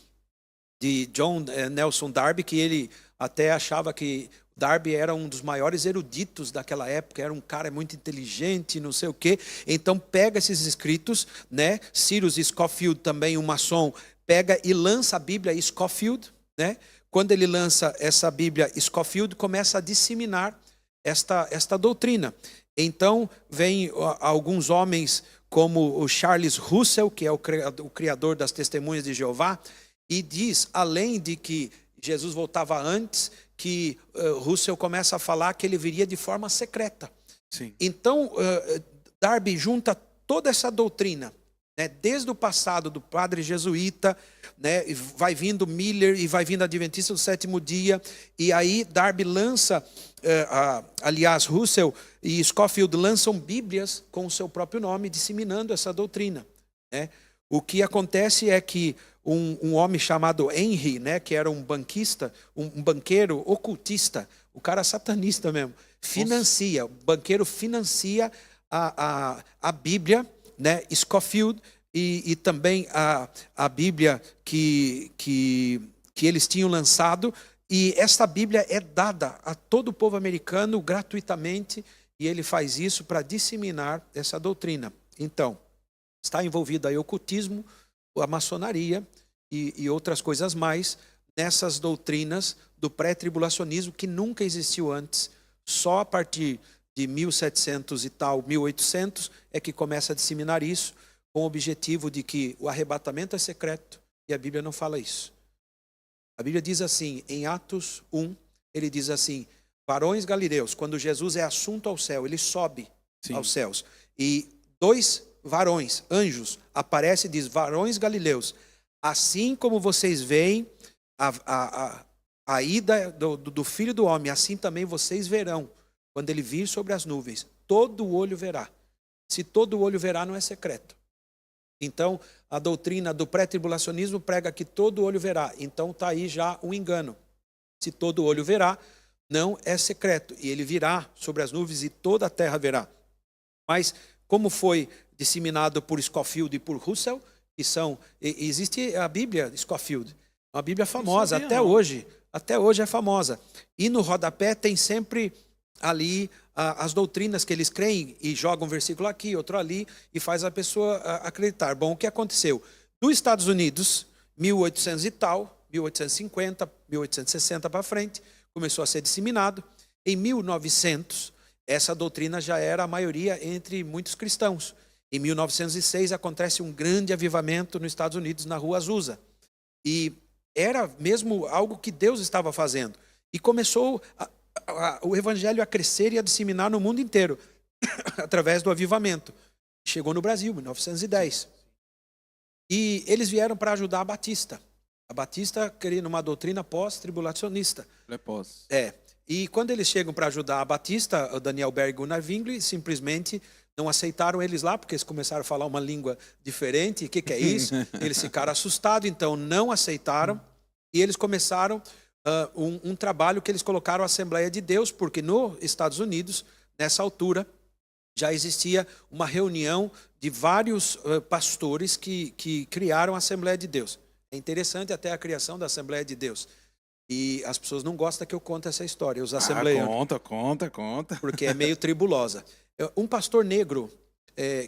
de John Nelson Darby, que ele até achava que Darby era um dos maiores eruditos daquela época, era um cara muito inteligente, não sei o quê. Então pega esses escritos, né? Cyrus Scofield, também um maçom, pega e lança a Bíblia Scofield, né? Quando ele lança essa Bíblia Scofield, começa a disseminar esta doutrina. Então vem alguns homens como o Charles Russell, que é o criador das Testemunhas de Jeová, e diz, além de que Jesus voltava antes, que Russell começa a falar que ele viria de forma secreta. Sim. Então, Darby junta toda essa doutrina, né, desde o passado do padre jesuíta, né, vai vindo Miller e vai vindo Adventista do Sétimo Dia, e aí Darby lança, aliás, Russell e Scofield lançam Bíblias com o seu próprio nome, disseminando essa doutrina, né? O que acontece é que um homem chamado Henry, né, que era um banquista, um banqueiro ocultista, o cara satanista mesmo, o banqueiro financia a Bíblia, né, Scofield, e também a Bíblia que eles tinham lançado. E esta Bíblia é dada a todo o povo americano gratuitamente, e ele faz isso para disseminar essa doutrina. Então, está envolvido aí o ocultismo, a maçonaria e outras coisas mais nessas doutrinas do pré-tribulacionismo que nunca existiu antes. Só a partir de 1700 e tal, 1800, é que começa a disseminar isso, com o objetivo de que o arrebatamento é secreto, e a Bíblia não fala isso. A Bíblia diz assim, em Atos 1, ele diz assim, varões galileus, quando Jesus é assunto ao céu, ele sobe aos céus, e 2 varões, anjos, aparecem e diz, varões galileus, assim como vocês veem a ida do Filho do Homem, assim também vocês verão, quando ele vir sobre as nuvens, todo olho verá. Se todo olho verá, não é secreto. Então, a doutrina do pré-tribulacionismo prega que todo olho verá. Então, está aí já um engano. Se todo olho verá, não é secreto. E ele virá sobre as nuvens e toda a terra verá. Mas, como foi disseminado por Scofield e por Russell, que são... Existe a Bíblia Scofield, uma Bíblia famosa, até hoje é famosa. E no rodapé tem sempre ali as doutrinas que eles creem e jogam um versículo aqui, outro ali, e faz a pessoa acreditar. Bom, o que aconteceu? Nos Estados Unidos, 1800 e tal, 1850, 1860 para frente, começou a ser disseminado. Em 1900, essa doutrina já era a maioria entre muitos cristãos. Em 1906, acontece um grande avivamento nos Estados Unidos, na Rua Azusa. E era mesmo algo que Deus estava fazendo. E começou o evangelho a crescer e a disseminar no mundo inteiro, através do avivamento. Chegou no Brasil, em 1910. E eles vieram para ajudar a Batista. A Batista queria uma doutrina pós-tribulacionista. E quando eles chegam para ajudar a Batista, o Daniel Berg e Gunnar Zwingli simplesmente não aceitaram eles lá, porque eles começaram a falar uma língua diferente. O que é isso? Eles ficaram assustados, então não aceitaram. E eles começaram um trabalho que eles colocaram a Assembleia de Deus, porque nos Estados Unidos, nessa altura, já existia uma reunião de vários pastores que criaram a Assembleia de Deus. É interessante até a criação da Assembleia de Deus. E as pessoas não gostam que eu conte essa história, os assembleianos. Conta. Porque é meio tribulosa. Um pastor negro,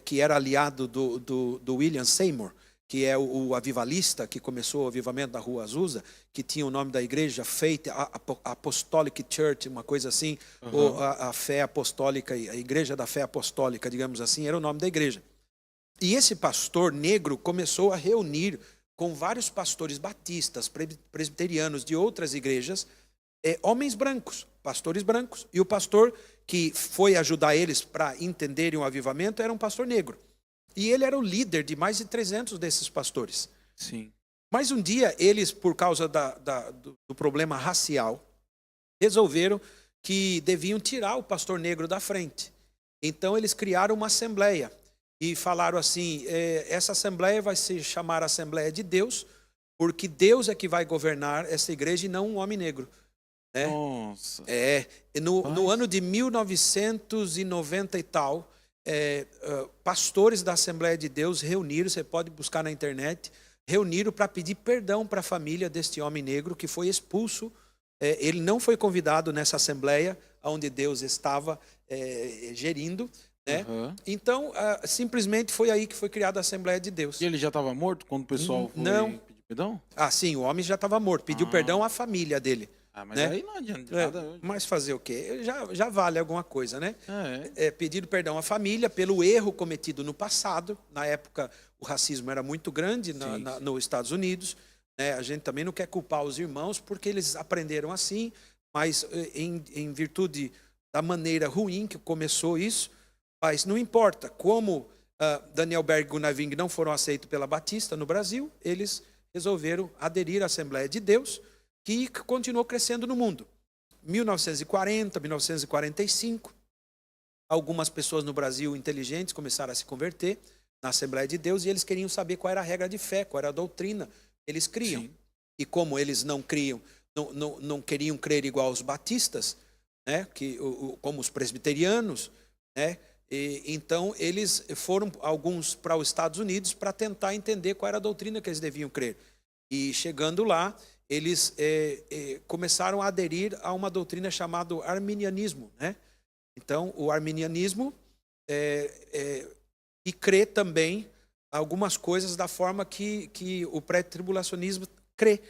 que era aliado do William Seymour, que é o avivalista que começou o avivamento da Rua Azusa, que tinha o nome da igreja, Faith Apostolic Church, uma coisa assim, ou a fé apostólica, a igreja da fé apostólica, digamos assim, era o nome da igreja. E esse pastor negro começou a reunir com vários pastores batistas, presbiterianos de outras igrejas, homens brancos, pastores brancos. E o pastor que foi ajudar eles para entenderem o avivamento era um pastor negro. E ele era o líder de mais de 300 desses pastores. Sim. Mas um dia, eles, por causa do problema racial, resolveram que deviam tirar o pastor negro da frente. Então, eles criaram uma assembleia. E falaram assim, essa assembleia vai se chamar Assembleia de Deus, porque Deus é que vai governar essa igreja e não um homem negro. Nossa. No ano de 1990 e tal, pastores da Assembleia de Deus reuniram, você pode buscar na internet, reuniram para pedir perdão para a família deste homem negro que foi expulso. Ele não foi convidado nessa assembleia onde Deus estava gerindo. Então, simplesmente foi aí que foi criada a Assembleia de Deus. E ele já estava morto quando o pessoal foi pedir perdão? Sim, o homem já estava morto. Pediu perdão à família dele. Mas aí não adianta nada hoje. Mas fazer o quê? Já vale alguma coisa, né? Pedir perdão à família pelo erro cometido no passado. Na época, o racismo era muito grande nos Estados Unidos. A gente também não quer culpar os irmãos porque eles aprenderam assim, mas em virtude da maneira ruim que começou isso. Mas não importa, como Daniel Berg e Gunnar Zwingli não foram aceitos pela Batista no Brasil, eles resolveram aderir à Assembleia de Deus, que continuou crescendo no mundo. 1940, 1945, algumas pessoas no Brasil inteligentes começaram a se converter na Assembleia de Deus e eles queriam saber qual era a regra de fé, qual era a doutrina que eles criam. Sim. E como eles não queriam crer igual aos batistas, como os presbiterianos, Então, eles foram, alguns, para os Estados Unidos para tentar entender qual era a doutrina que eles deviam crer. E chegando lá, eles começaram a aderir a uma doutrina chamada arminianismo, né? Então, o arminianismo e crê também algumas coisas da forma que o pré-tribulacionismo crê.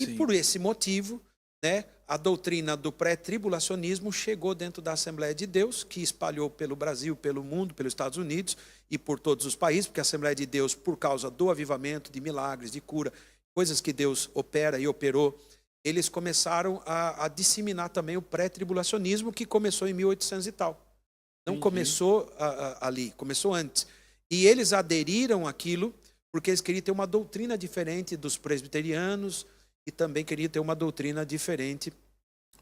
E Sim. por esse motivo, né, a doutrina do pré-tribulacionismo chegou dentro da Assembleia de Deus, que espalhou pelo Brasil, pelo mundo, pelos Estados Unidos e por todos os países, porque a Assembleia de Deus, por causa do avivamento, de milagres, de cura, coisas que Deus opera e operou, eles começaram a disseminar também o pré-tribulacionismo, que começou em 1800 e tal. Não Entendi. começou ali, começou antes. E eles aderiram àquilo porque eles queriam ter uma doutrina diferente dos presbiterianos e também queriam ter uma doutrina diferente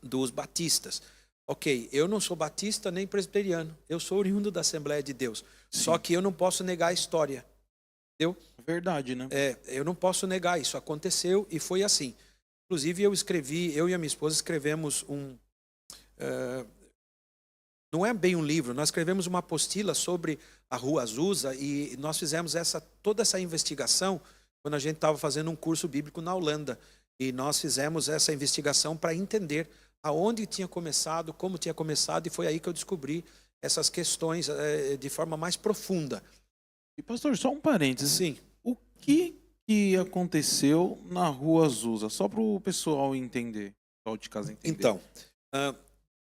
dos batistas. Ok, eu não sou batista nem presbiteriano, eu sou oriundo da Assembleia de Deus. Sim. Só que eu não posso negar a história. Entendeu? Verdade, né? Eu não posso negar, isso aconteceu e foi assim. Inclusive eu e a minha esposa escrevemos não é bem um livro, nós escrevemos uma apostila sobre a Rua Azusa e nós fizemos toda essa investigação quando a gente estava fazendo um curso bíblico na Holanda. E nós fizemos essa investigação para entender aonde tinha começado, como tinha começado, e foi aí que eu descobri essas questões de forma mais profunda. E pastor, só um parênteses. Sim. O que aconteceu na Rua Azusa? Só para o pessoal entender, o pessoal de casa entender. Então,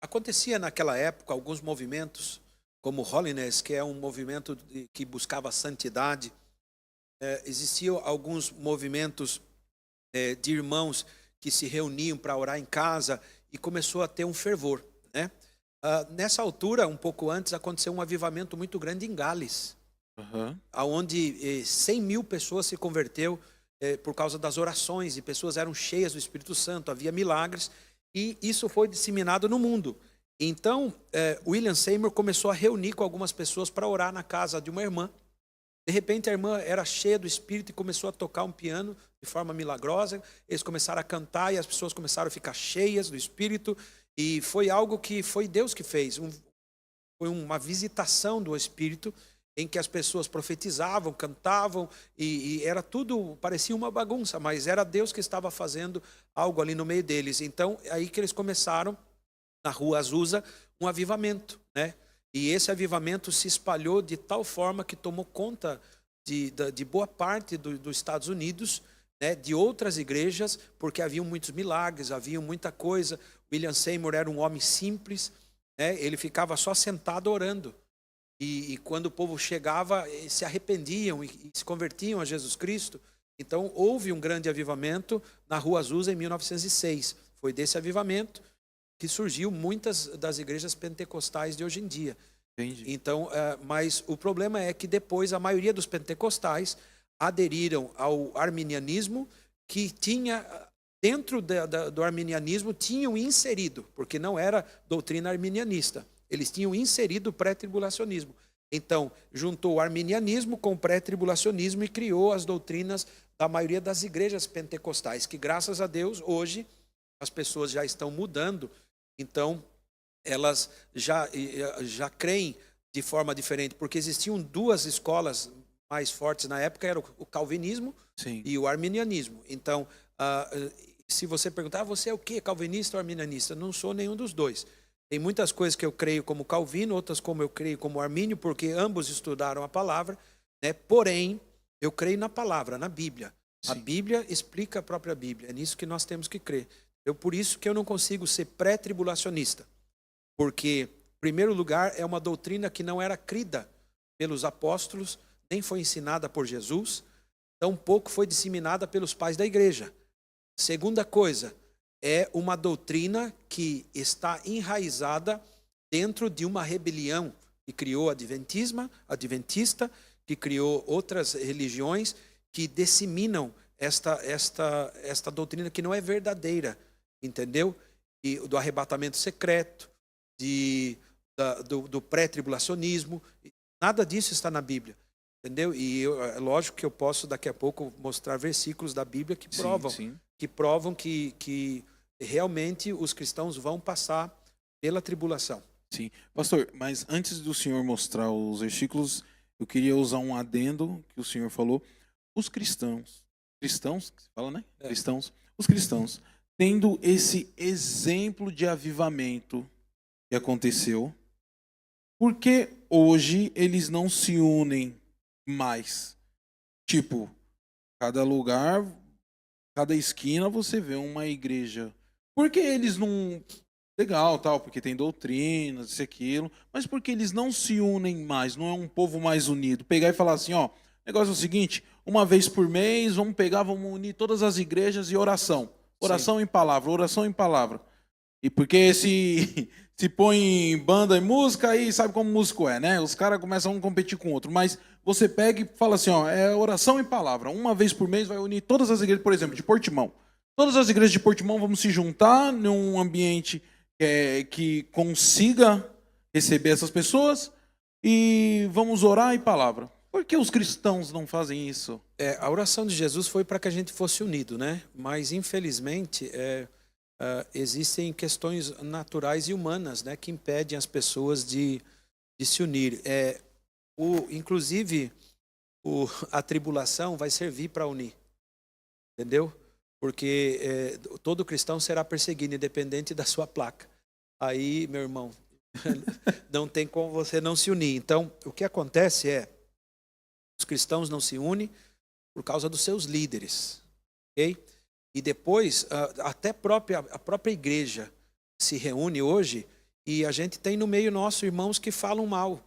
acontecia naquela época alguns movimentos, como Holiness, que é um movimento que buscava santidade. Existiam alguns movimentos de irmãos que se reuniam para orar em casa e começou a ter um fervor, né? Nessa altura, um pouco antes, aconteceu um avivamento muito grande em Gales, onde 100 mil pessoas se converteu por causa das orações e pessoas eram cheias do Espírito Santo, havia milagres e isso foi disseminado no mundo. Então, William Seymour começou a reunir com algumas pessoas para orar na casa de uma irmã. De repente a irmã era cheia do Espírito e começou a tocar um piano de forma milagrosa. Eles começaram a cantar e as pessoas começaram a ficar cheias do Espírito. E foi algo que foi Deus que fez. Foi uma visitação do Espírito em que as pessoas profetizavam, cantavam e era tudo, parecia uma bagunça, mas era Deus que estava fazendo algo ali no meio deles. Então, é aí que eles começaram, na Rua Azusa, um avivamento, né? E esse avivamento se espalhou de tal forma que tomou conta de boa parte dos Estados Unidos, né, de outras igrejas, porque haviam muitos milagres, havia muita coisa. William Seymour era um homem simples, né, ele ficava só sentado orando. E quando o povo chegava, se arrependiam e se convertiam a Jesus Cristo. Então houve um grande avivamento na Rua Azusa em 1906. Foi desse avivamento que surgiu muitas das igrejas pentecostais de hoje em dia. Entendi. Então, mas o problema é que depois a maioria dos pentecostais aderiram ao arminianismo, que tinha, dentro do arminianismo, tinham inserido, porque não era doutrina arminianista, eles tinham inserido o pré-tribulacionismo. Então, juntou o arminianismo com o pré-tribulacionismo e criou as doutrinas da maioria das igrejas pentecostais, que graças a Deus, hoje, as pessoas já estão mudando. Então, elas já creem de forma diferente, porque existiam duas escolas mais fortes na época, era o calvinismo Sim. e o arminianismo. Então, se você perguntar, você é o quê, calvinista ou arminianista? Não sou nenhum dos dois. Tem muitas coisas que eu creio como Calvino, outras como eu creio como Armínio, porque ambos estudaram a palavra, né? Porém, eu creio na palavra, na Bíblia. Sim. A Bíblia explica a própria Bíblia, é nisso que nós temos que crer. Por isso que eu não consigo ser pré-tribulacionista, porque, em primeiro lugar, é uma doutrina que não era crida pelos apóstolos, nem foi ensinada por Jesus, tampouco foi disseminada pelos pais da igreja. Segunda coisa, é uma doutrina que está enraizada dentro de uma rebelião que criou a adventista, que criou outras religiões que disseminam esta doutrina que não é verdadeira, entendeu? E do arrebatamento secreto, do pré-tribulacionismo, nada disso está na Bíblia, entendeu? E é lógico que eu posso daqui a pouco mostrar versículos da Bíblia que provam que realmente os cristãos vão passar pela tribulação. Sim. Pastor, mas antes do senhor mostrar os versículos, eu queria usar um adendo que o senhor falou. Os cristãos, que se fala, né? É. Os cristãos, tendo esse exemplo de avivamento que aconteceu, por que hoje eles não se unem mais? Tipo, cada lugar, cada esquina você vê uma igreja. Por que eles não... Legal, tal, porque tem doutrinas, isso e aquilo, mas por que eles não se unem mais? Não é um povo mais unido? Pegar e falar assim, ó, o negócio é o seguinte, uma vez por mês, vamos pegar, vamos unir todas as igrejas e oração. Oração em palavra, oração em palavra. E porque se põe em banda e música, aí sabe como músico é, né? Os caras começam a um competir com o outro. Mas você pega e fala assim, ó, é oração em palavra. Uma vez por mês vai unir todas as igrejas, por exemplo, de Portimão. Todas as igrejas de Portimão vamos se juntar num ambiente que consiga receber essas pessoas e vamos orar em palavra. Por que os cristãos não fazem isso? A oração de Jesus foi para que a gente fosse unido, né? Mas, infelizmente, existem questões naturais e humanas, né, que impedem as pessoas de se unir. Inclusive, a tribulação vai servir para unir, entendeu? Porque todo cristão será perseguido, independente da sua placa. Aí, meu irmão, não tem como você não se unir. Então, o que acontece os cristãos não se unem por causa dos seus líderes, ok? E depois, até a própria igreja se reúne hoje e a gente tem no meio nosso irmãos que falam mal,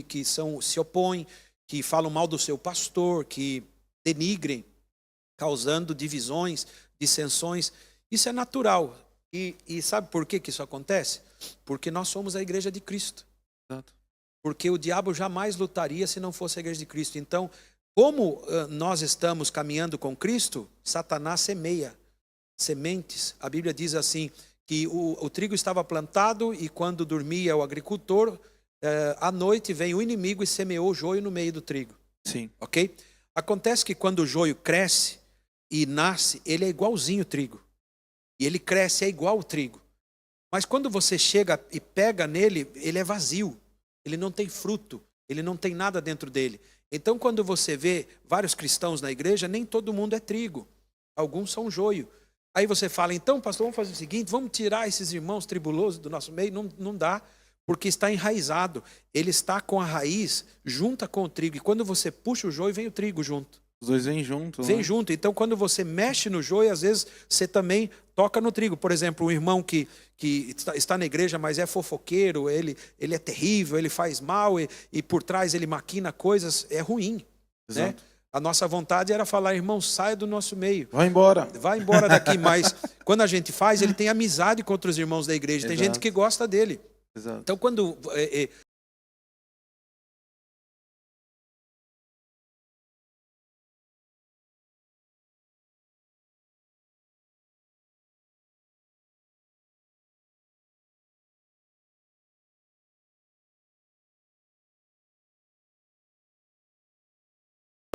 que se opõem, que falam mal do seu pastor, que denigrem, causando divisões, dissensões. Isso é natural. E sabe por que isso acontece? Porque nós somos a igreja de Cristo. Exato. Porque o diabo jamais lutaria se não fosse a igreja de Cristo. Então, como nós estamos caminhando com Cristo, Satanás semeia sementes. A Bíblia diz assim, que o trigo estava plantado e quando dormia o agricultor, à noite vem o inimigo e semeou o joio no meio do trigo. Sim. Ok? Acontece que quando o joio cresce e nasce, ele é igualzinho o trigo. E ele cresce, é igual o trigo. Mas quando você chega e pega nele, ele é vazio. Ele não tem fruto. Ele não tem nada dentro dele. Então, quando você vê vários cristãos na igreja, nem todo mundo é trigo. Alguns são joio. Aí você fala, então, pastor, vamos fazer o seguinte, vamos tirar esses irmãos tribulosos do nosso meio. Não dá, porque está enraizado. Ele está com a raiz junta com o trigo. E quando você puxa o joio, vem o trigo junto. Os dois vêm juntos. Vem né? junto. Então, quando você mexe no joio, às vezes você também toca no trigo. Por exemplo, um irmão que está na igreja, mas é fofoqueiro, ele é terrível, ele faz mal e por trás ele maquina coisas, é ruim. Né? A nossa vontade era falar, irmão, saia do nosso meio. Vai embora. Vai embora daqui. Mas quando a gente faz, ele tem amizade com outros irmãos da igreja. Tem gente que gosta dele. Exato. Então, quando...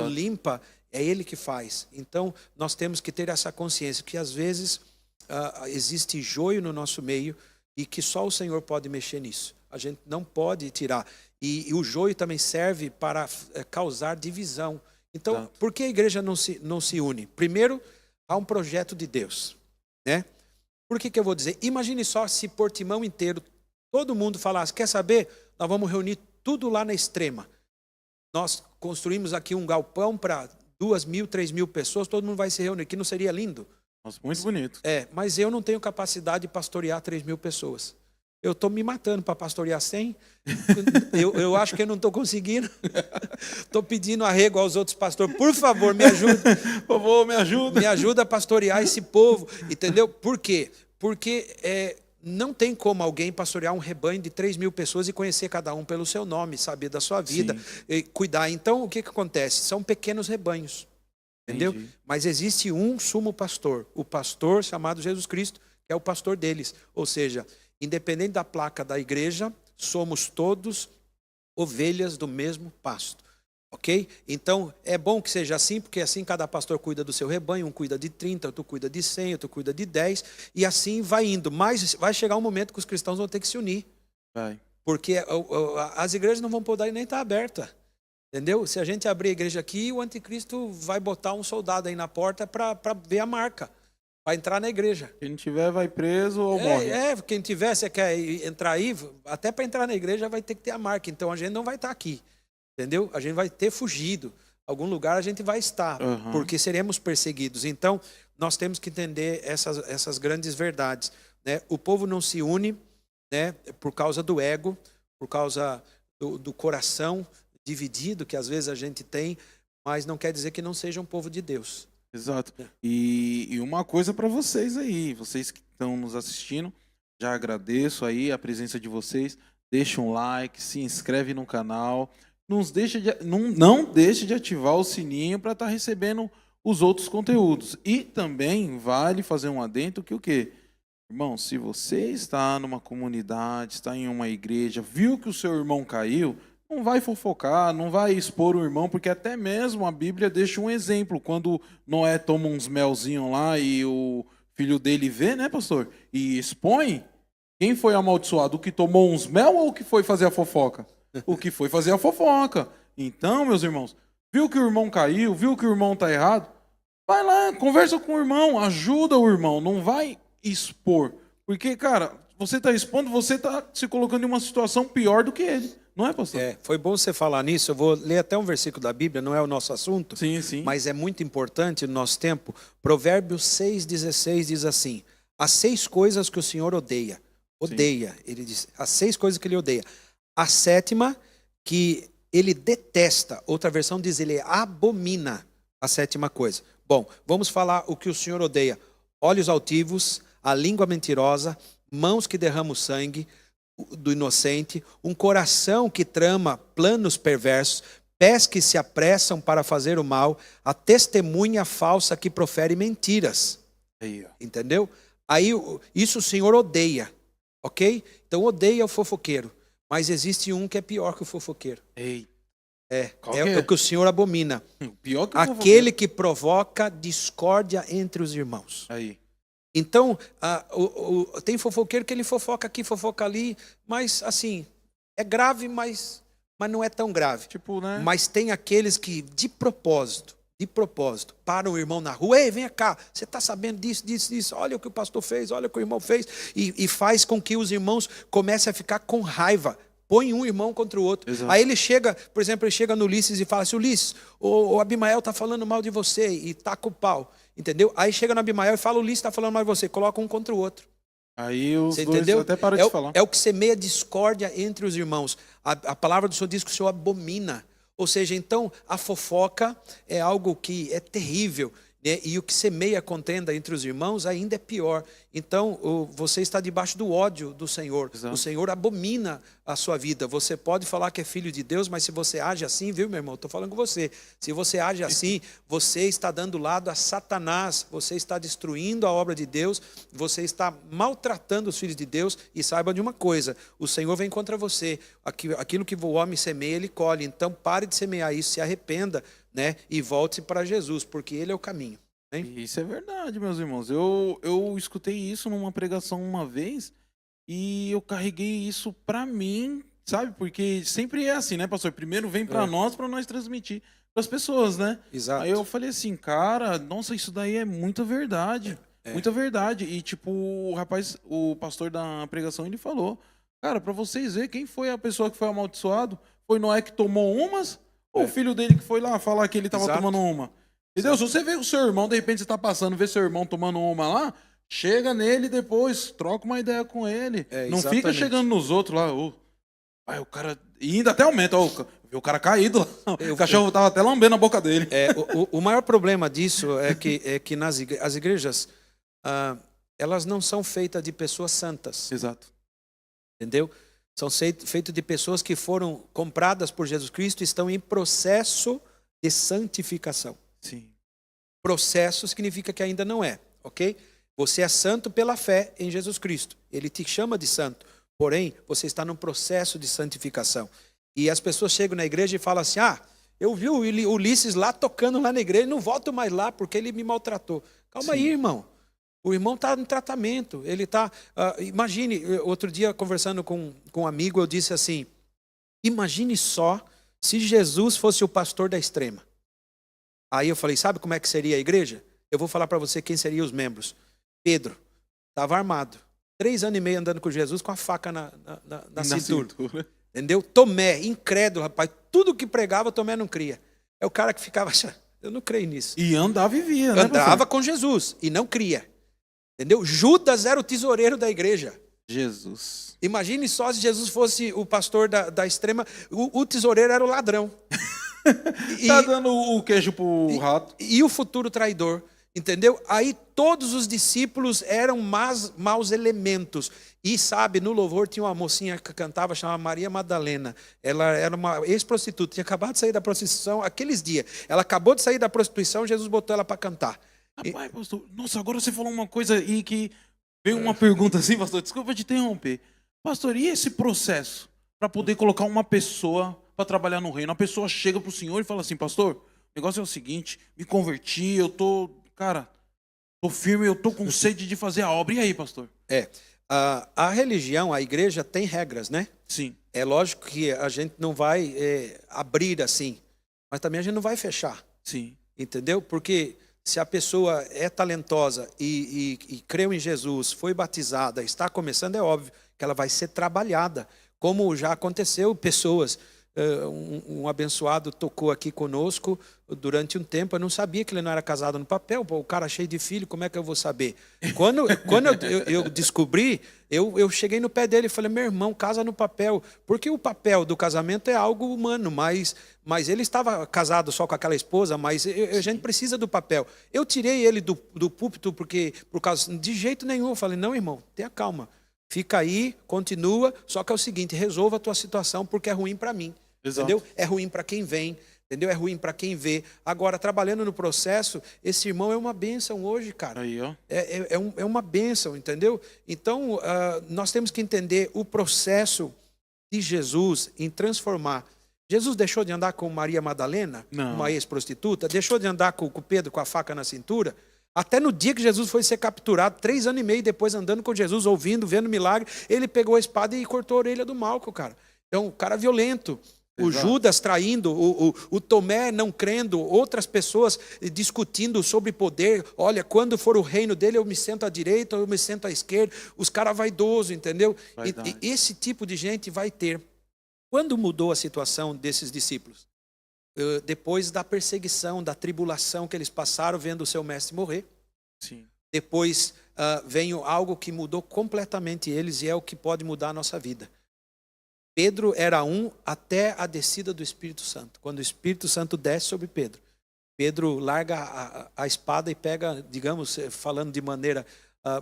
limpa, é ele que faz. Então, nós temos que ter essa consciência que às vezes existe joio no nosso meio e que só o Senhor pode mexer nisso. A gente não pode tirar. E o joio também serve para causar divisão. Então, por que a igreja não se une? Primeiro, há um projeto de Deus. Né? Por que eu vou dizer? Imagine só se Portimão inteiro, todo mundo falasse, quer saber? Nós vamos reunir tudo lá na Extrema. Nós construímos aqui um galpão para 2.000, 3.000 pessoas, todo mundo vai se reunir aqui, não seria lindo? Nossa, muito bonito. Mas eu não tenho capacidade de pastorear 3.000 pessoas. Eu estou me matando para pastorear 100. Eu acho que eu não estou conseguindo. Estou pedindo arrego aos outros pastores. Por favor, me ajuda. Por favor, me ajuda. Me ajuda a pastorear esse povo. Entendeu? Por quê? Porque não tem como alguém pastorear um rebanho de 3.000 pessoas e conhecer cada um pelo seu nome, saber da sua vida, e cuidar. Então, o que acontece? São pequenos rebanhos. Entendeu? Entendi. Mas existe um sumo pastor. O pastor chamado Jesus Cristo, que é o pastor deles. Ou seja, independente da placa da igreja, somos todos ovelhas do mesmo pasto. Ok? Então, é bom que seja assim, porque assim cada pastor cuida do seu rebanho, um cuida de 30, outro cuida de 100, outro cuida de 10, e assim vai indo. Mas vai chegar um momento que os cristãos vão ter que se unir. Vai. Porque as igrejas não vão poder nem estar abertas. Entendeu? Se a gente abrir a igreja aqui, o anticristo vai botar um soldado aí na porta para ver a marca. Vai entrar na igreja. Quem não tiver vai preso ou morre. Quem tiver, você quer entrar aí, até para entrar na igreja vai ter que ter a marca. Então a gente não vai estar aqui. Entendeu? A gente vai ter fugido. Algum lugar a gente vai estar, porque seremos perseguidos. Então, nós temos que entender essas grandes verdades, né? O povo não se une, né, por causa do ego, por causa do coração dividido que às vezes a gente tem, mas não quer dizer que não seja um povo de Deus. Exato. E uma coisa para vocês aí, vocês que estão nos assistindo, já agradeço aí a presença de vocês. Deixa um like, se inscreve no canal. Não deixe de ativar o sininho para estar recebendo os outros conteúdos. E também vale fazer um adendo que o quê? Irmão, se você está numa comunidade, está em uma igreja, viu que o seu irmão caiu, não vai fofocar, não vai expor o irmão, porque até mesmo a Bíblia deixa um exemplo. Quando Noé toma uns melzinhos lá e o filho dele vê, né, pastor? E expõe, quem foi amaldiçoado? O que tomou uns mel ou o que foi fazer a fofoca? O que foi fazer a fofoca. Então, meus irmãos, viu que o irmão caiu, viu que o irmão está errado? Vai lá, conversa com o irmão, ajuda o irmão, não vai expor. Porque, cara, você está expondo, você está se colocando em uma situação pior do que ele. Não é, pastor? Foi bom você falar nisso. Eu vou ler até um versículo da Bíblia, não é o nosso assunto, Sim. mas é muito importante no nosso tempo. Provérbios 6,16 diz assim: as 6 coisas que o Senhor odeia. Odeia, ele diz, as 6 coisas que ele odeia. A 7ª, que ele detesta. Outra versão diz, ele abomina a 7ª coisa. Bom, vamos falar o que o Senhor odeia. Olhos altivos, a língua mentirosa, mãos que derramam sangue do inocente, um coração que trama planos perversos, pés que se apressam para fazer o mal, a testemunha falsa que profere mentiras. Aí, ó. Entendeu? Aí, isso o Senhor odeia, ok? Então odeia o fofoqueiro. Mas existe um que é pior que o fofoqueiro. Ei. É o que o Senhor abomina. Pior que o Aquele fofoqueiro. que provoca discórdia entre os irmãos. Aí. Então, tem fofoqueiro que ele fofoca aqui, fofoca ali, mas assim, é grave, mas não é tão grave. Tipo, né? Mas tem aqueles que, de propósito, param o irmão na rua, ei, vem cá, você está sabendo disso, olha o que o pastor fez, olha o que o irmão fez, e faz com que os irmãos comecem a ficar com raiva, põe um irmão contra o outro. Exato. Aí ele chega, por exemplo, ele chega no Ulisses e fala assim, Ulisses, o Abimael está falando mal de você, e taca o pau, entendeu? Aí chega no Abimael e fala, o Ulisses está falando mal de você, coloca um contra o outro. Aí os Você dois entendeu? até param de falar. É o que semeia discórdia entre os irmãos. A palavra do Senhor diz que o Senhor abomina. Ou seja, então, a fofoca é algo que é terrível, né? E o que semeia contenda entre os irmãos ainda é pior. Então, você está debaixo do ódio do Senhor. Exato. O Senhor abomina a sua vida. Você pode falar que é filho de Deus, mas se você age assim, viu, meu irmão? Estou falando com você. Se você age assim, você está dando lado a Satanás. Você está destruindo a obra de Deus. Você está maltratando os filhos de Deus. E saiba de uma coisa, o Senhor vem contra você. Aquilo que o homem semeia, ele colhe. Então, pare de semear isso, se arrependa, né? E volte para Jesus, porque Ele é o caminho. Hein? Isso é verdade, meus irmãos. Eu escutei isso numa pregação uma vez e eu carreguei isso pra mim, sabe? Porque sempre é assim, né, pastor? Primeiro vem pra nós transmitir pras pessoas, né? Exato. Aí eu falei assim, cara, nossa, isso daí é muita verdade. Muita verdade. E tipo, o pastor da pregação, ele falou, cara, pra vocês verem quem foi a pessoa que foi amaldiçoado, foi Noé que tomou umas ou o filho dele que foi lá falar que ele tava Exato. tomando uma? Entendeu? Se você vê o seu irmão, de repente você tá passando, vê seu irmão tomando uma lá, chega nele depois, troca uma ideia com ele. Não fica Exatamente. chegando nos outros lá, aí o cara. E ainda até aumenta, vê o cara caído lá. O cachorro tava até lambendo a boca dele. O maior problema disso é que as igrejas, elas não são feitas de pessoas santas. Exato. Entendeu? São feitas de pessoas que foram compradas por Jesus Cristo e estão em processo de santificação. Sim. Processo significa que ainda não é, ok? Você é santo pela fé em Jesus Cristo. Ele te chama de santo. Porém, você está num processo de santificação. E as pessoas chegam na igreja e falam assim, eu vi o Ulisses lá tocando lá na igreja, não volto mais lá porque ele me maltratou. Calma aí, irmão. O irmão está em tratamento. Ele está. Imagine, outro dia conversando com um amigo, eu disse assim: imagine só se Jesus fosse o pastor da Extrema. Aí eu falei: sabe como é que seria a igreja? Eu vou falar para você quem seriam os membros. Pedro estava armado, 3 anos e meio andando com Jesus com a faca na cintura. Entendeu? Tomé, incrédulo, rapaz. Tudo que pregava, Tomé não cria. É o cara que ficava achando, eu não creio nisso. E andava e via, né? Andava com Jesus e não cria. Entendeu? Judas era o tesoureiro da igreja. Jesus. Imagine só se Jesus fosse o pastor da Extrema. O tesoureiro era o ladrão. Tá dando o queijo pro rato. E o futuro traidor. Entendeu? Aí todos os discípulos eram maus elementos. E sabe, no louvor tinha uma mocinha que cantava, chamada Maria Madalena. Ela era uma ex-prostituta, tinha acabado de sair da prostituição aqueles dias. Ela acabou de sair da prostituição, Jesus botou ela para cantar. Rapaz, pastor, nossa, agora você falou uma coisa aí que veio uma pergunta assim, pastor, desculpa te interromper. Pastor, e esse processo para poder colocar uma pessoa para trabalhar no reino? A pessoa chega pro senhor e fala assim: pastor, o negócio é o seguinte, me converti, eu tô firme, eu tô com sede de fazer a obra. E aí, pastor? A religião, a igreja tem regras, né? Sim. É lógico que a gente não vai abrir assim, mas também a gente não vai fechar. Sim. Entendeu? Porque se a pessoa é talentosa e creu em Jesus, foi batizada, está começando, é óbvio que ela vai ser trabalhada. Como já aconteceu, pessoas, um abençoado tocou aqui conosco durante um tempo, eu não sabia que ele não era casado no papel, o cara cheio de filho, como é que eu vou saber? Quando eu descobri, eu cheguei no pé dele e falei: meu irmão, casa no papel, porque o papel do casamento é algo humano, mas ele estava casado só com aquela esposa, mas a gente precisa do papel. Eu tirei ele do púlpito por causa, de jeito nenhum, eu falei: não, irmão, tenha calma. Fica aí, continua, só que é o seguinte, resolva a tua situação, porque é ruim para mim. Exato. Entendeu? É ruim para quem vem, entendeu? É ruim para quem vê. Agora, trabalhando no processo, esse irmão é uma bênção hoje, cara. Aí, ó. É uma bênção, entendeu? Então, nós temos que entender o processo de Jesus em transformar. Jesus deixou de andar com Maria Madalena, Não. uma ex-prostituta, deixou de andar com Pedro com a faca na cintura. Até no dia que Jesus foi ser capturado, 3 anos e meio depois, andando com Jesus, ouvindo, vendo milagre, ele pegou a espada e cortou a orelha do Malco, cara. Então, o cara violento. O Exato. Judas traindo, o Tomé não crendo, outras pessoas discutindo sobre poder. Olha, quando for o reino dele, eu me sento à direita, eu me sento à esquerda. Os caras vaidosos, entendeu? E esse tipo de gente vai ter. Quando mudou a situação desses discípulos? Depois da perseguição, da tribulação que eles passaram vendo o seu mestre morrer. Sim. Depois veio algo que mudou completamente eles e é o que pode mudar a nossa vida. Pedro era até a descida do Espírito Santo. Quando o Espírito Santo desce sobre Pedro, Pedro larga a espada e pega, digamos, falando de maneira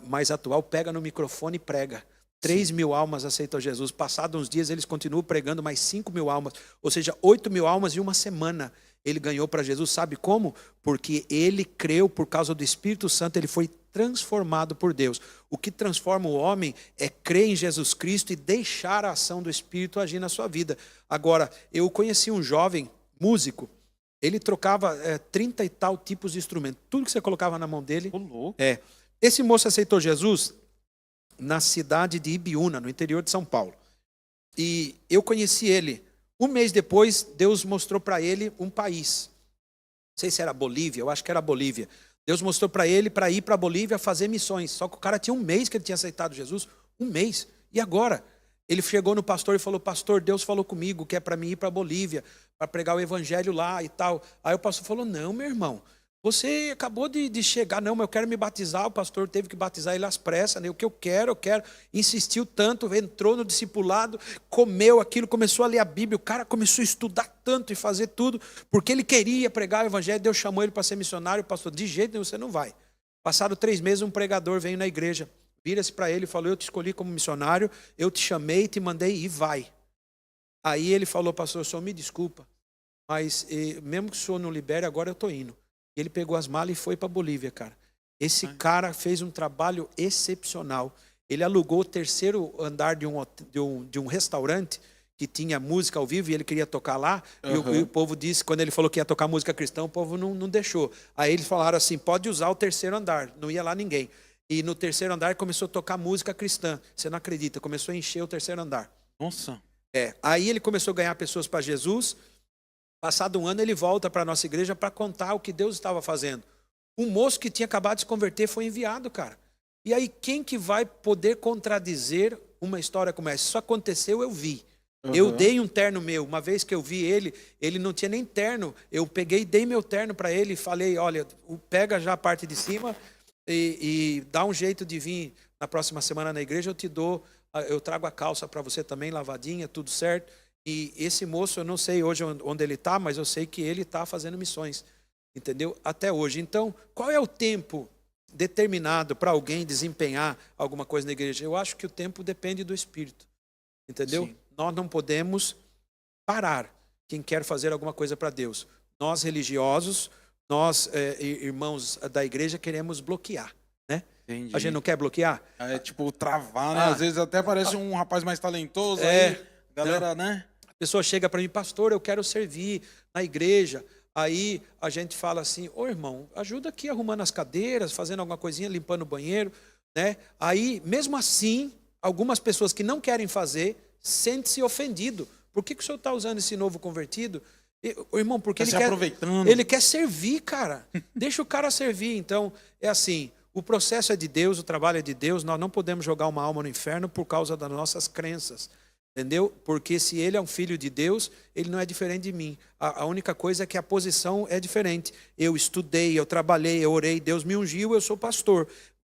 mais atual, pega no microfone e prega. 3.000 almas aceitam Jesus. Passados uns dias, eles continuam pregando mais 5.000 almas. Ou seja, 8.000 almas em uma semana. Ele ganhou para Jesus. Sabe como? Porque ele creu por causa do Espírito Santo. Ele foi transformado por Deus. O que transforma o homem é crer em Jesus Cristo e deixar a ação do Espírito agir na sua vida. Agora, eu conheci um jovem músico. Ele trocava 30 e tal tipos de instrumentos. Tudo que você colocava na mão dele. Esse moço aceitou Jesus na cidade de Ibiúna, no interior de São Paulo. E eu conheci ele. Um mês depois, Deus mostrou para ele um país. Não sei se era Bolívia, eu acho que era Bolívia. Deus mostrou para ele para ir para a Bolívia fazer missões. Só que o cara tinha um mês que ele tinha aceitado Jesus. Um mês. E agora? Ele chegou no pastor e falou: pastor, Deus falou comigo que é para mim ir para a Bolívia, para pregar o evangelho lá e tal. Aí o pastor falou: não, meu irmão. Você acabou de chegar, não, mas eu quero me batizar. O pastor teve que batizar ele às pressas, né? O que eu quero. Insistiu tanto, entrou no discipulado, comeu aquilo, começou a ler a Bíblia. O cara começou a estudar tanto e fazer tudo, porque ele queria pregar o evangelho. Deus chamou ele para ser missionário. O pastor: de jeito nenhum, você não vai. Passado 3 meses, um pregador veio na igreja, vira-se para ele e falou: eu te escolhi como missionário, eu te chamei, te mandei e vai. Aí ele falou: pastor, o senhor me desculpa, mas mesmo que o senhor não libere, agora eu estou indo. Ele pegou as malas e foi para a Bolívia, cara. Esse cara fez um trabalho excepcional. Ele alugou o 3º andar de um restaurante que tinha música ao vivo e ele queria tocar lá. E o povo disse, quando ele falou que ia tocar música cristã, o povo não deixou. Aí eles falaram assim: pode usar o 3º andar. Não ia lá ninguém. E no terceiro andar começou a tocar música cristã. Você não acredita, começou a encher o terceiro andar. Nossa. Aí ele começou a ganhar pessoas para Jesus. Passado um ano ele volta para a nossa igreja para contar o que Deus estava fazendo. Um moço que tinha acabado de se converter foi enviado, cara. E aí quem que vai poder contradizer uma história como essa? Isso aconteceu, eu vi. Eu dei um terno meu. Uma vez que eu vi ele não tinha nem terno. Eu peguei, dei meu terno para ele e falei, olha, pega já a parte de cima e dá um jeito de vir na próxima semana na igreja, eu trago a calça para você também, lavadinha, tudo certo. E esse moço, eu não sei hoje onde ele está, mas eu sei que ele está fazendo missões, entendeu? Até hoje. Então, qual é o tempo determinado para alguém desempenhar alguma coisa na igreja? Eu acho que o tempo depende do Espírito, entendeu? Sim. Nós não podemos parar quem quer fazer alguma coisa para Deus. Nós, religiosos, nós, irmãos da igreja, queremos bloquear, né? Entendi. A gente não quer bloquear? É tipo travar, né? Às vezes até parece um rapaz mais talentoso, aí, galera, né? A pessoa chega para mim, pastor, eu quero servir na igreja. Aí a gente fala assim, ô irmão, ajuda aqui arrumando as cadeiras, fazendo alguma coisinha, limpando o banheiro, né? Aí, mesmo assim, algumas pessoas que não querem fazer, sentem-se ofendido. Por que o senhor está usando esse novo convertido? Irmão, porque ele quer servir, cara. Deixa o cara servir. Então, é assim, o processo é de Deus, o trabalho é de Deus. Nós não podemos jogar uma alma no inferno por causa das nossas crenças. Entendeu? Porque se ele é um filho de Deus, ele não é diferente de mim. A única coisa é que a posição é diferente. Eu estudei, eu trabalhei, eu orei, Deus me ungiu, eu sou pastor.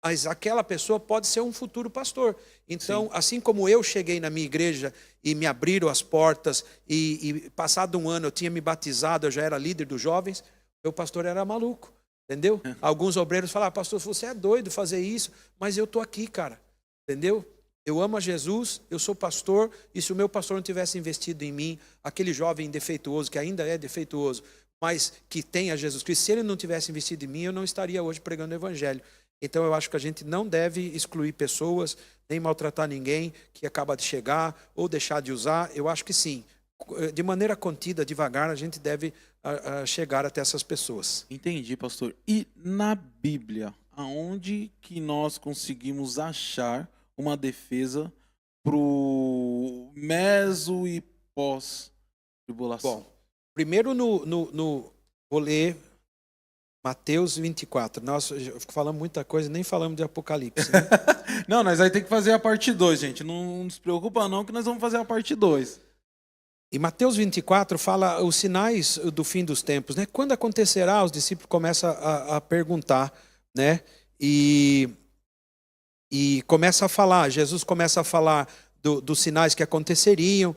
Mas aquela pessoa pode ser um futuro pastor. Então, sim, assim como eu cheguei na minha igreja e me abriram as portas e passado um ano eu tinha me batizado, eu já era líder dos jovens, meu pastor era maluco, entendeu? Alguns obreiros falaram, pastor, você é doido fazer isso, mas eu estou aqui, cara, entendeu? Eu amo a Jesus, eu sou pastor, e se o meu pastor não tivesse investido em mim, aquele jovem defeituoso, que ainda é defeituoso, mas que tem a Jesus Cristo, se ele não tivesse investido em mim, eu não estaria hoje pregando o evangelho. Então eu acho que a gente não deve excluir pessoas, nem maltratar ninguém que acaba de chegar ou deixar de usar. Eu acho que sim, de maneira contida, devagar, a gente deve chegar até essas pessoas. Entendi, pastor. E na Bíblia, aonde que nós conseguimos achar uma defesa para o meso e pós-tribulação? Bom, primeiro vou ler Mateus 24. Nossa, eu fico falando muita coisa, nem falamos de Apocalipse. Né? Não, nós aí tem que fazer a parte 2, gente. Não se preocupa não, que nós vamos fazer a parte 2. E Mateus 24 fala os sinais do fim dos tempos, né? Quando acontecerá, os discípulos começam a perguntar, né? E começa a falar, Jesus começa a falar dos sinais que aconteceriam,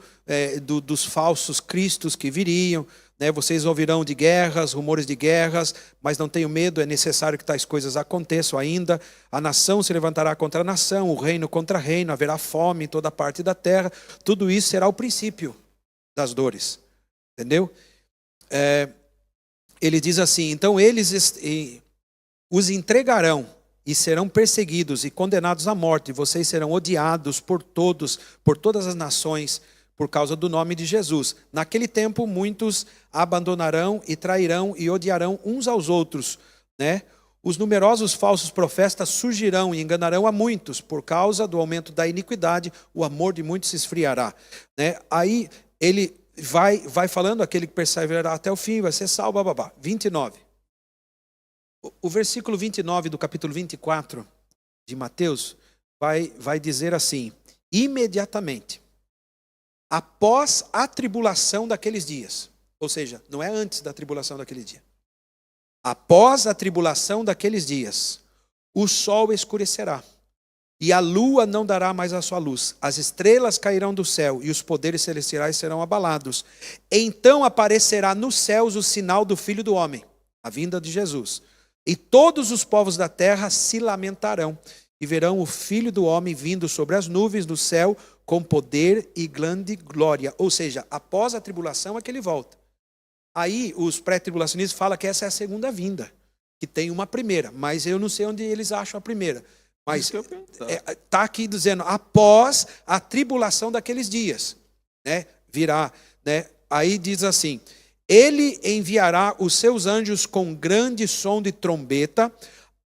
dos falsos cristos que viriam, né? Vocês ouvirão de guerras, rumores de guerras, mas não tenham medo, é necessário que tais coisas aconteçam ainda. A nação se levantará contra a nação, o reino contra reino, haverá fome em toda parte da terra. Tudo isso será o princípio das dores, entendeu? Ele diz assim, então eles os entregarão e serão perseguidos e condenados à morte, e vocês serão odiados por todas as nações, por causa do nome de Jesus. Naquele tempo, muitos abandonarão e trairão e odiarão uns aos outros, né? Os numerosos falsos profetas surgirão e enganarão a muitos. Por causa do aumento da iniquidade, o amor de muitos se esfriará, né? Aí ele vai falando, aquele que perseverará até o fim vai ser salvo, 29. O versículo 29 do capítulo 24 de Mateus vai dizer assim, imediatamente, após a tribulação daqueles dias, ou seja, não é antes da tribulação daquele dia, após a tribulação daqueles dias, o sol escurecerá, e a lua não dará mais a sua luz, as estrelas cairão do céu, e os poderes celestiais serão abalados. Então aparecerá nos céus o sinal do Filho do Homem, a vinda de Jesus, e todos os povos da terra se lamentarão, e verão o Filho do Homem vindo sobre as nuvens do céu, com poder e grande glória. Ou seja, após a tribulação é que ele volta. Aí os pré-tribulacionistas falam que essa é a segunda vinda, que tem uma primeira, mas eu não sei onde eles acham a primeira. Mas está aqui dizendo, após a tribulação daqueles dias, né, virá, né? Aí diz assim, ele enviará os seus anjos com grande som de trombeta,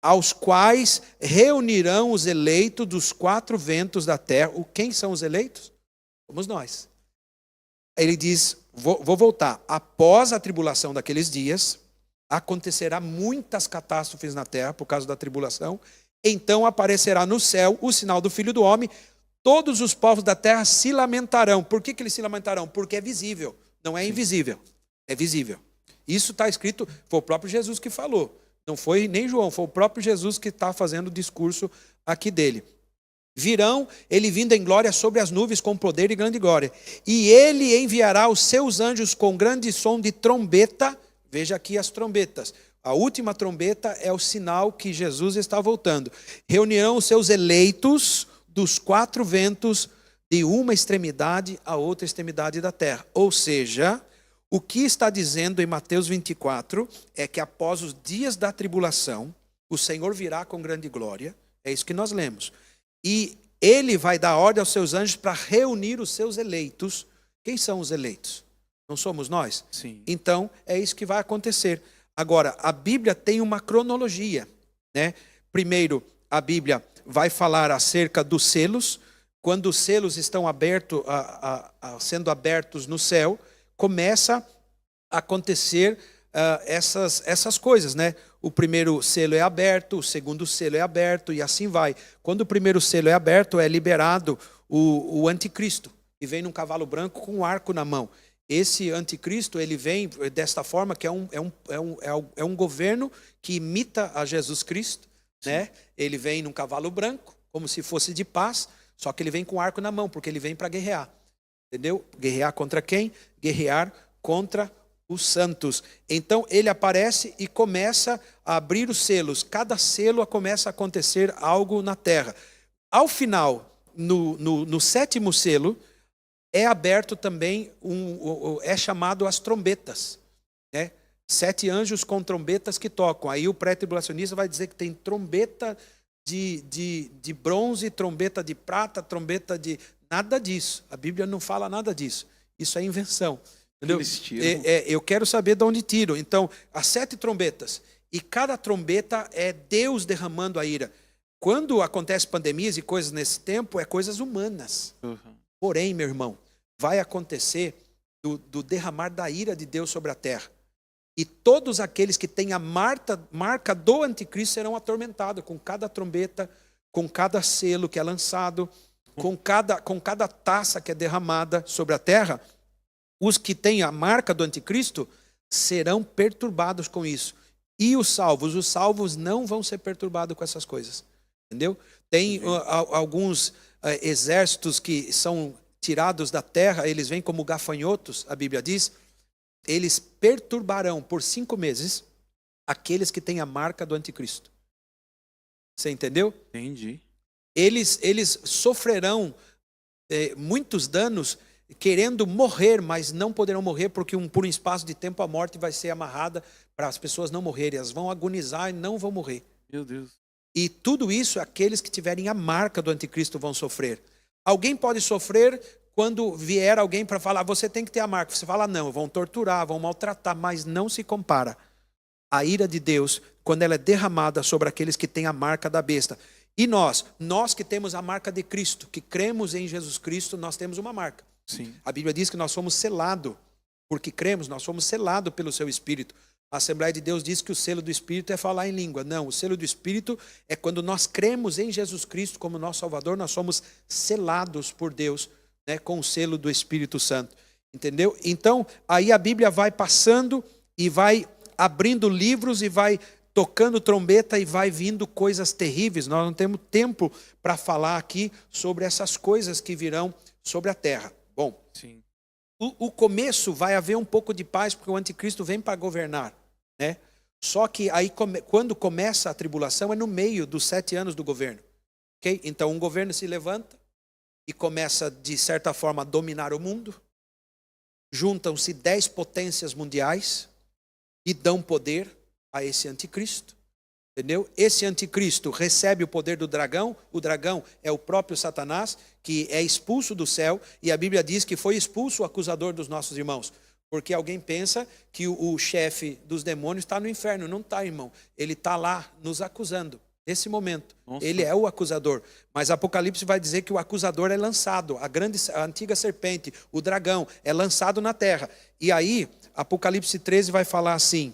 aos quais reunirão os eleitos dos 4 ventos da terra. Quem são os eleitos? Somos nós. Ele diz, vou voltar, após a tribulação daqueles dias, acontecerá muitas catástrofes na terra por causa da tribulação, então aparecerá no céu o sinal do Filho do Homem, todos os povos da terra se lamentarão. Por que eles se lamentarão? Porque é visível, não é invisível, é visível. Isso está escrito, foi o próprio Jesus que falou, não foi nem João, foi o próprio Jesus que está fazendo o discurso aqui dele. Virão, ele vindo em glória sobre as nuvens com poder e grande glória. E ele enviará os seus anjos com grande som de trombeta. Veja aqui as trombetas. A última trombeta é o sinal que Jesus está voltando. Reunirão os seus eleitos dos 4 ventos de uma extremidade à outra extremidade da terra. Ou seja, o que está dizendo em Mateus 24 é que após os dias da tribulação, o Senhor virá com grande glória. É isso que nós lemos. E ele vai dar ordem aos seus anjos para reunir os seus eleitos. Quem são os eleitos? Não somos nós? Sim. Então, é isso que vai acontecer. Agora, a Bíblia tem uma cronologia, né? Primeiro, a Bíblia vai falar acerca dos selos. Quando os selos estão abertos, sendo abertos no céu, começa a acontecer essas coisas, né? O primeiro selo é aberto, o segundo selo é aberto e assim vai. Quando o primeiro selo é aberto, é liberado o anticristo, que vem num cavalo branco com um arco na mão. Esse anticristo, ele vem desta forma, que é um governo que imita a Jesus Cristo, né? Ele vem num cavalo branco, como se fosse de paz, só que ele vem com um arco na mão, porque ele vem para guerrear. Entendeu? Guerrear contra quem? Guerrear contra os santos. Então ele aparece e começa a abrir os selos. Cada selo começa a acontecer algo na terra. Ao final, no 7º selo, é aberto também, é chamado as trombetas, né? 7 anjos com trombetas que tocam. Aí o pré-tribulacionista vai dizer que tem trombeta de bronze, trombeta de prata, trombeta de... Nada disso. A Bíblia não fala nada disso. Isso é invenção. Entendeu? Eu quero saber de onde tiram. Então, as 7 trombetas. E cada trombeta é Deus derramando a ira. Quando acontece pandemias e coisas nesse tempo, é coisas humanas. Uhum. Porém, meu irmão, vai acontecer do derramar da ira de Deus sobre a terra. E todos aqueles que têm a marca do anticristo serão atormentados com cada trombeta, com cada selo que é lançado, com cada taça que é derramada sobre a terra. Os que têm a marca do anticristo serão perturbados com isso. E os salvos não vão ser perturbados com essas coisas. Entendeu? Tem alguns exércitos que são tirados da terra, eles vêm como gafanhotos, a Bíblia diz. Eles perturbarão por 5 meses aqueles que têm a marca do anticristo. Você entendeu? Entendi. Eles sofrerão muitos danos querendo morrer, mas não poderão morrer porque por um espaço de tempo a morte vai ser amarrada para as pessoas não morrerem. Elas vão agonizar e não vão morrer. Meu Deus. E tudo isso, aqueles que tiverem a marca do anticristo vão sofrer. Alguém pode sofrer quando vier alguém para falar, você tem que ter a marca. Você fala, não, vão torturar, vão maltratar, mas não se compara. A ira de Deus, quando ela é derramada sobre aqueles que têm a marca da besta. E nós que temos a marca de Cristo, que cremos em Jesus Cristo, nós temos uma marca. Sim. A Bíblia diz que nós somos selados, porque cremos, nós somos selados pelo seu Espírito. A Assembleia de Deus diz que o selo do Espírito é falar em língua. Não, o selo do Espírito é quando nós cremos em Jesus Cristo como nosso Salvador, nós somos selados por Deus, né, com o selo do Espírito Santo. Entendeu? Então, aí a Bíblia vai passando e vai abrindo livros e vai tocando trombeta e vai vindo coisas terríveis. Nós não temos tempo para falar aqui sobre essas coisas que virão sobre a terra. Bom, sim. O começo vai haver um pouco de paz, porque o anticristo vem para governar, né? Só que aí quando começa a tribulação é no meio dos 7 anos do governo. Okay? Então um governo se levanta e começa de certa forma a dominar o mundo. Juntam-se 10 potências mundiais e dão poder a esse anticristo. Entendeu? Esse anticristo recebe o poder do dragão. O dragão é o próprio Satanás, que é expulso do céu. E a Bíblia diz que foi expulso o acusador dos nossos irmãos. Porque alguém pensa que o chefe dos demônios está no inferno. Não está, irmão. Ele está lá nos acusando. Nesse momento. Nossa. Ele é o acusador. Mas Apocalipse vai dizer que o acusador é lançado. A antiga serpente, o dragão, é lançado na terra. E aí, Apocalipse 13 vai falar assim,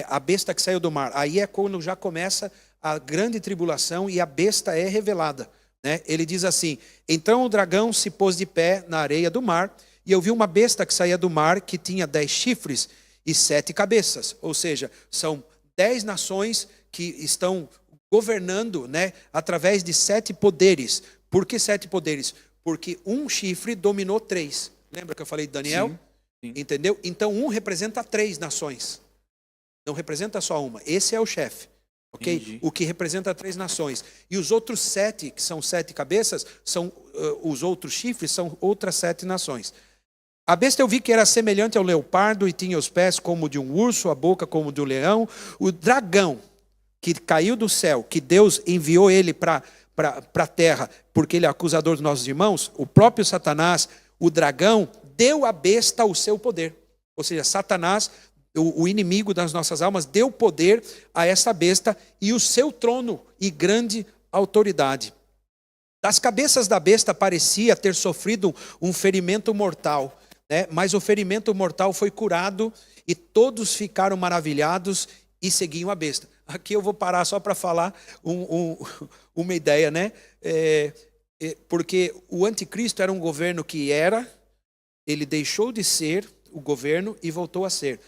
a besta que saiu do mar. Aí é quando já começa a grande tribulação e a besta é revelada. Né? Ele diz assim, então o dragão se pôs de pé na areia do mar, e eu vi uma besta que saía do mar, que tinha 10 chifres e 7 cabeças. Ou seja, são 10 nações que estão governando, né, através de 7 poderes. Por que 7 poderes? Porque um chifre dominou 3. Lembra que eu falei de Daniel? Sim. Entendeu? Então um representa 3 nações. Não representa só uma. Esse é o chefe. Ok? Entendi. O que representa 3 nações. E os outros 7, que são 7 cabeças, são os outros chifres, são outras 7 nações. A besta eu vi que era semelhante ao leopardo e tinha os pés como de um urso, a boca como de um leão. O dragão que caiu do céu, que Deus enviou ele para a terra, porque ele é acusador dos nossos irmãos, o próprio Satanás, o dragão, deu à besta o seu poder. Ou seja, Satanás, o inimigo das nossas almas, deu poder a essa besta e o seu trono e grande autoridade. Das cabeças da besta parecia ter sofrido um ferimento mortal, né? Mas o ferimento mortal foi curado e todos ficaram maravilhados e seguiam a besta. Aqui eu vou parar só para falar uma ideia, né? Porque o anticristo era um governo que ele deixou de ser o governo e voltou a ser.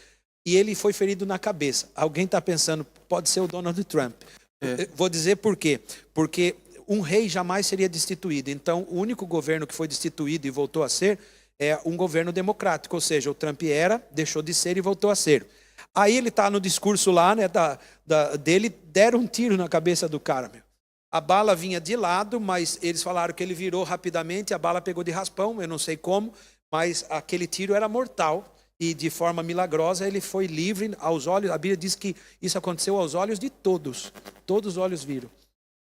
E ele foi ferido na cabeça. Alguém está pensando, pode ser o Donald Trump. Vou dizer por quê. Porque um rei jamais seria destituído. Então, o único governo que foi destituído e voltou a ser é um governo democrático. Ou seja, o Trump deixou de ser e voltou a ser. Aí ele está no discurso lá, né, dele, deram um tiro na cabeça do cara. Meu. A bala vinha de lado, mas eles falaram que ele virou rapidamente, a bala pegou de raspão, eu não sei como, mas aquele tiro era mortal. E de forma milagrosa ele foi livre aos olhos. A Bíblia diz que isso aconteceu aos olhos de todos. Todos os olhos viram.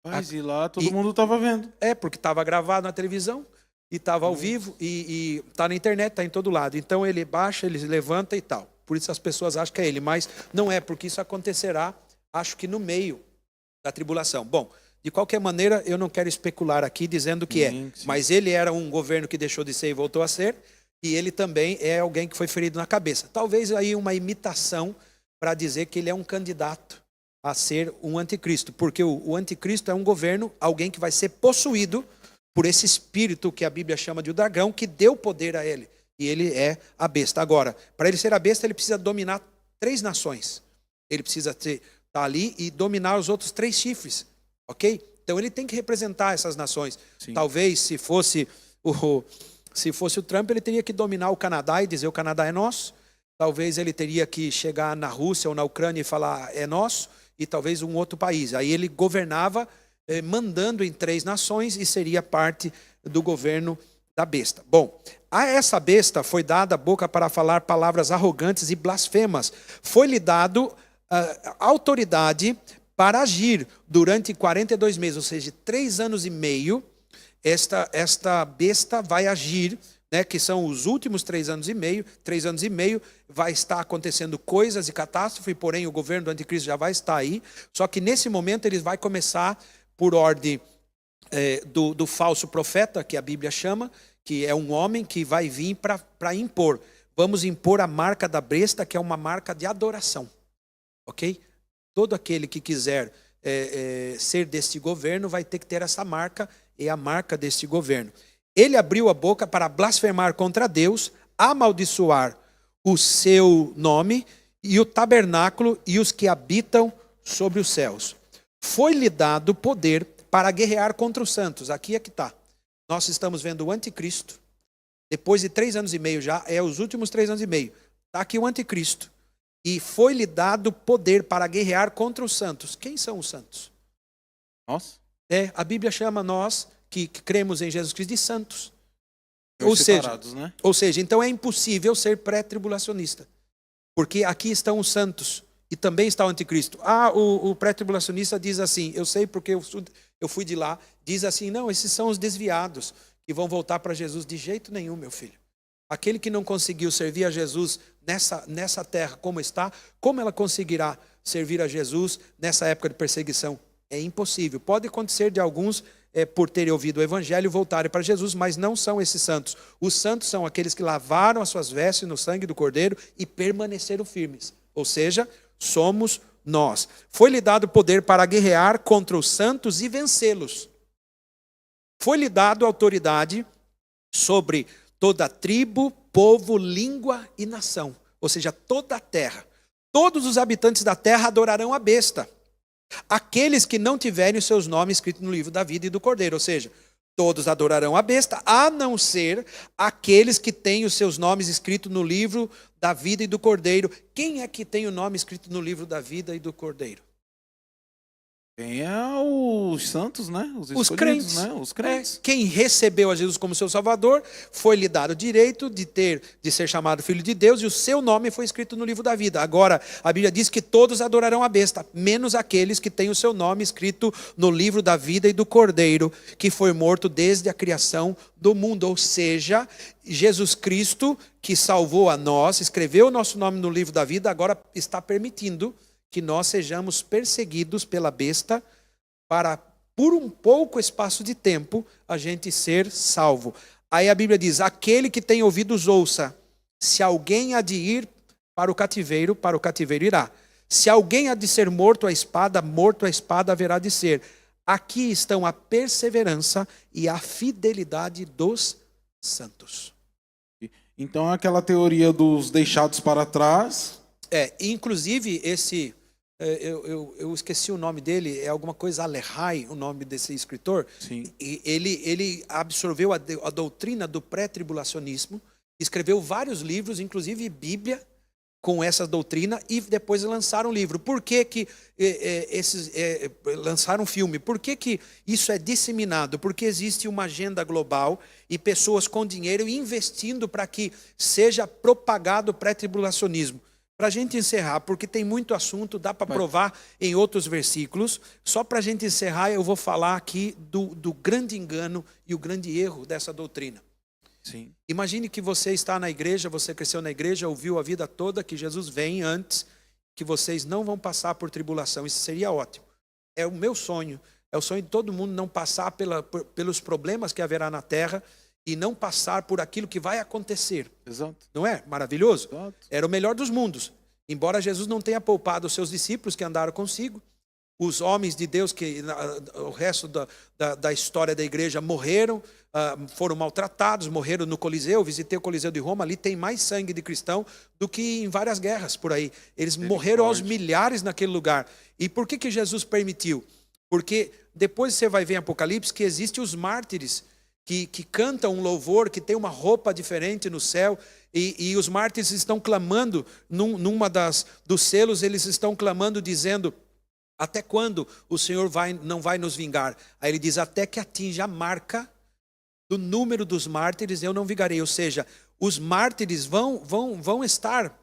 Mas e lá todo mundo estava vendo. Porque estava gravado na televisão e estava ao vivo e está na internet, está em todo lado. Então ele baixa, ele levanta e tal. Por isso as pessoas acham que é ele, mas não é, porque isso acontecerá, acho que no meio da tribulação. Bom, de qualquer maneira, eu não quero especular aqui dizendo que Sim. mas ele era um governo que deixou de ser e voltou a ser. E ele também é alguém que foi ferido na cabeça. Talvez aí uma imitação para dizer que ele é um candidato a ser um anticristo. Porque o anticristo é um governo, alguém que vai ser possuído por esse espírito que a Bíblia chama de o dragão, que deu poder a ele. E ele é a besta. Agora, para ele ser a besta, ele precisa dominar 3 nações. Ele precisa estar ali e dominar os outros 3 chifres. Ok? Então ele tem que representar essas nações. Sim. Talvez se fosse o Trump, ele teria que dominar o Canadá e dizer o Canadá é nosso. Talvez ele teria que chegar na Rússia ou na Ucrânia e falar é nosso. E talvez um outro país. Aí ele governava mandando em 3 nações e seria parte do governo da besta. Bom, a essa besta foi dada a boca para falar palavras arrogantes e blasfemas. Foi-lhe dado autoridade para agir durante 42 meses, ou seja, 3 anos e meio. Esta besta vai agir, né, que são os últimos 3 anos e meio. 3 anos e meio vai estar acontecendo coisas e catástrofe, porém o governo do anticristo já vai estar aí. Só que nesse momento ele vai começar por ordem do falso profeta, que a Bíblia chama, que é um homem que vai vir para impor. Vamos impor a marca da besta, que é uma marca de adoração. Ok? Todo aquele que quiser ser deste governo vai ter que ter essa marca, é a marca deste governo. Ele abriu a boca para blasfemar contra Deus, amaldiçoar o seu nome e o tabernáculo e os que habitam sobre os céus. Foi-lhe dado poder para guerrear contra os santos. Aqui é que está. Nós estamos vendo o anticristo. Depois de 3 anos e meio já, os últimos 3 anos e meio. Está aqui o anticristo. E foi-lhe dado poder para guerrear contra os santos. Quem são os santos? Nós? A Bíblia chama nós, que cremos em Jesus Cristo, de santos. Né? Ou seja, então é impossível ser pré-tribulacionista. Porque aqui estão os santos e também está o anticristo. O pré-tribulacionista diz assim, eu sei porque eu fui de lá, diz assim, não, esses são os desviados que vão voltar para Jesus. De jeito nenhum, meu filho. Aquele que não conseguiu servir a Jesus nessa terra como está, como ela conseguirá servir a Jesus nessa época de perseguição? É impossível. Pode acontecer de alguns, por terem ouvido o evangelho, voltarem para Jesus, mas não são esses santos. Os santos são aqueles que lavaram as suas vestes no sangue do Cordeiro e permaneceram firmes. Ou seja, somos nós. Foi-lhe dado poder para guerrear contra os santos e vencê-los. Foi-lhe dado autoridade sobre toda tribo, povo, língua e nação. Ou seja, toda a terra. Todos os habitantes da terra adorarão a besta. Aqueles que não tiverem os seus nomes escritos no livro da vida e do Cordeiro. Ou seja, todos adorarão a besta, a não ser aqueles que têm os seus nomes escritos no livro da vida e do Cordeiro. Quem é que tem o nome escrito no livro da vida e do Cordeiro? Tem os santos, né? Os crentes. Né? Os crentes. Quem recebeu a Jesus como seu Salvador, foi-lhe dado o direito de ser chamado Filho de Deus, e o seu nome foi escrito no livro da vida. Agora, a Bíblia diz que todos adorarão a besta, menos aqueles que têm o seu nome escrito no livro da vida e do Cordeiro, que foi morto desde a criação do mundo. Ou seja, Jesus Cristo, que salvou a nós, escreveu o nosso nome no livro da vida, agora está permitindo que nós sejamos perseguidos pela besta para, por um pouco espaço de tempo, a gente ser salvo. Aí a Bíblia diz, aquele que tem ouvidos ouça, se alguém há de ir para o cativeiro irá. Se alguém há de ser morto à espada haverá de ser. Aqui estão a perseverança e a fidelidade dos santos. Então aquela teoria dos deixados para trás... Inclusive eu esqueci o nome dele, é alguma coisa Alekhai, o nome desse escritor. Sim. E ele absorveu a doutrina do pré-tribulacionismo, escreveu vários livros, inclusive Bíblia, com essa doutrina, e depois lançaram um livro. Por que lançaram um filme? Por que isso é disseminado? Porque existe uma agenda global e pessoas com dinheiro investindo para que seja propagado o pré-tribulacionismo. Para a gente encerrar, porque tem muito assunto, dá para provar em outros versículos. Só para a gente encerrar, eu vou falar aqui do grande engano e o grande erro dessa doutrina. Sim. Imagine que você está na igreja, você cresceu na igreja, ouviu a vida toda que Jesus vem antes, que vocês não vão passar por tribulação. Isso seria ótimo. É o meu sonho, é o sonho de todo mundo não passar pelos problemas que haverá na terra, e não passar por aquilo que vai acontecer. Exato. Não é maravilhoso? Exato. Era o melhor dos mundos. Embora Jesus não tenha poupado os seus discípulos que andaram consigo, os homens de Deus, que o resto da história da igreja morreram, foram maltratados, morreram no Coliseu. Eu visitei o Coliseu de Roma, ali tem mais sangue de cristão do que em várias guerras por aí. Eles morreram aos milhares naquele lugar. E por que Jesus permitiu? Porque depois você vai ver em Apocalipse que existem os mártires, que cantam um louvor, que tem uma roupa diferente no céu, e os mártires estão clamando, numa dos selos, eles estão clamando, dizendo, até quando o Senhor não vai nos vingar? Aí ele diz, até que atinja a marca do número dos mártires, eu não vingarei. Ou seja, os mártires vão estar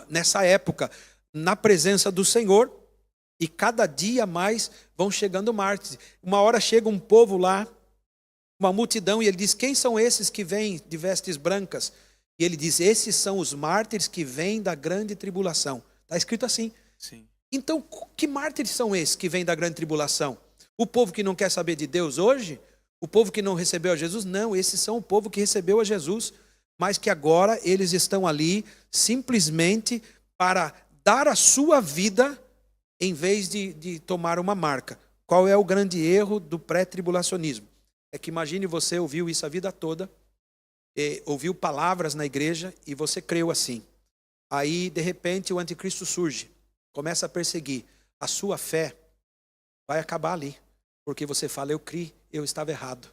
nessa época, na presença do Senhor, e cada dia mais vão chegando mártires. Uma hora chega um povo lá, uma multidão, e ele diz, quem são esses que vêm de vestes brancas? E ele diz, esses são os mártires que vêm da grande tribulação. Está escrito assim. Sim. Então, que mártires são esses que vêm da grande tribulação? O povo que não quer saber de Deus hoje? O povo que não recebeu a Jesus? Não, esses são o povo que recebeu a Jesus, mas que agora eles estão ali simplesmente para dar a sua vida em vez de tomar uma marca. Qual é o grande erro do pré-tribulacionismo? É que imagine você ouviu isso a vida toda, ouviu palavras na igreja e você creu assim. Aí, de repente, o anticristo surge, começa a perseguir. A sua fé vai acabar ali, porque você fala, eu criei, eu estava errado.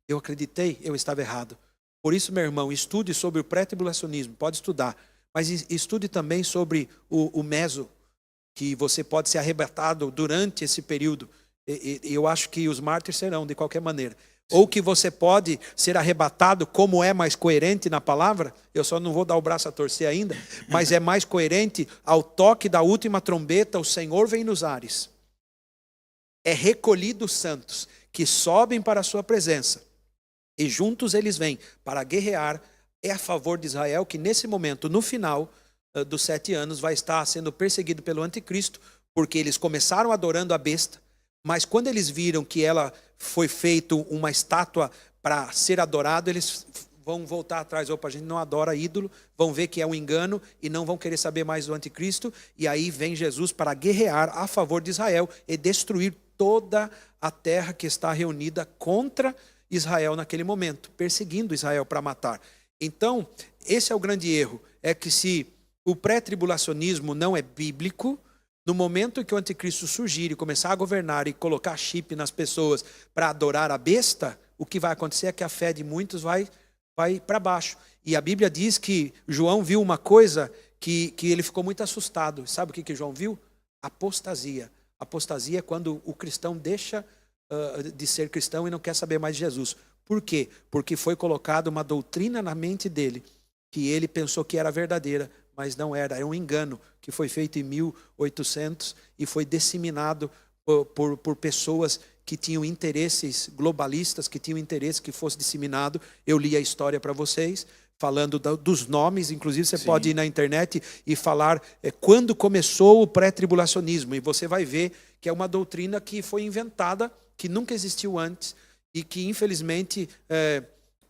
Eu acreditei, eu estava errado. Por isso, meu irmão, estude sobre o pré-tribulacionismo, pode estudar, mas estude também sobre o meso, que você pode ser arrebatado durante esse período. Eu acho que os mártires serão, de qualquer maneira. Ou que você pode ser arrebatado, como é mais coerente na palavra, eu só não vou dar o braço a torcer ainda, mas é mais coerente, ao toque da última trombeta, o Senhor vem nos ares. É recolhido os santos, que sobem para a sua presença. E juntos eles vêm para guerrear. É a favor de Israel que nesse momento, no final dos 7 anos, vai estar sendo perseguido pelo anticristo, porque eles começaram adorando a besta, mas quando eles viram que ela foi feita uma estátua para ser adorado, eles vão voltar atrás. Opa, a gente não adora ídolo, vão ver que é um engano e não vão querer saber mais do anticristo. E aí vem Jesus para guerrear a favor de Israel e destruir toda a terra que está reunida contra Israel naquele momento, perseguindo Israel para matar. Então, esse é o grande erro, é que se o pré-tribulacionismo não é bíblico, no momento em que o anticristo surgir e começar a governar e colocar chip nas pessoas para adorar a besta, o que vai acontecer é que a fé de muitos vai para baixo. E a Bíblia diz que João viu uma coisa que ele ficou muito assustado. Sabe o que João viu? Apostasia. Apostasia é quando o cristão deixa de ser cristão e não quer saber mais de Jesus. Por quê? Porque foi colocada uma doutrina na mente dele, que ele pensou que era verdadeira, mas não era. É um engano que foi feito em 1800 e foi disseminado por pessoas que tinham interesses globalistas, que tinham interesse que fosse disseminado. Eu li a história para vocês, falando dos nomes. Inclusive você pode ir na internet e falar quando começou o pré-tribulacionismo, e você vai ver que é uma doutrina que foi inventada, que nunca existiu antes, e que infelizmente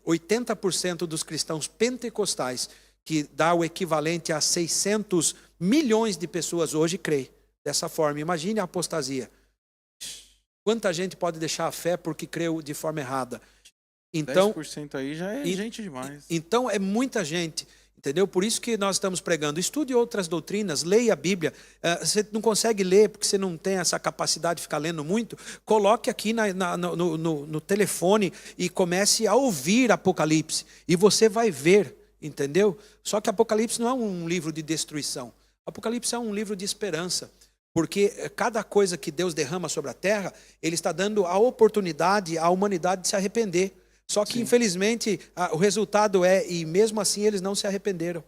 80% dos cristãos pentecostais, que dá o equivalente a 600 milhões de pessoas hoje, creem dessa forma. Imagine a apostasia. Quanta gente pode deixar a fé porque creu de forma errada? Então, 10% aí já é gente demais. Então é muita gente, entendeu? Por isso que nós estamos pregando. Estude outras doutrinas, leia a Bíblia. Você não consegue ler porque você não tem essa capacidade de ficar lendo muito. Coloque aqui no telefone e comece a ouvir Apocalipse. E você vai ver, entendeu? Só que Apocalipse não é um livro de destruição. Apocalipse é um livro de esperança. Porque cada coisa que Deus derrama sobre a terra, Ele está dando a oportunidade à humanidade de se arrepender. Só que, infelizmente, o resultado e mesmo assim eles não se arrependeram.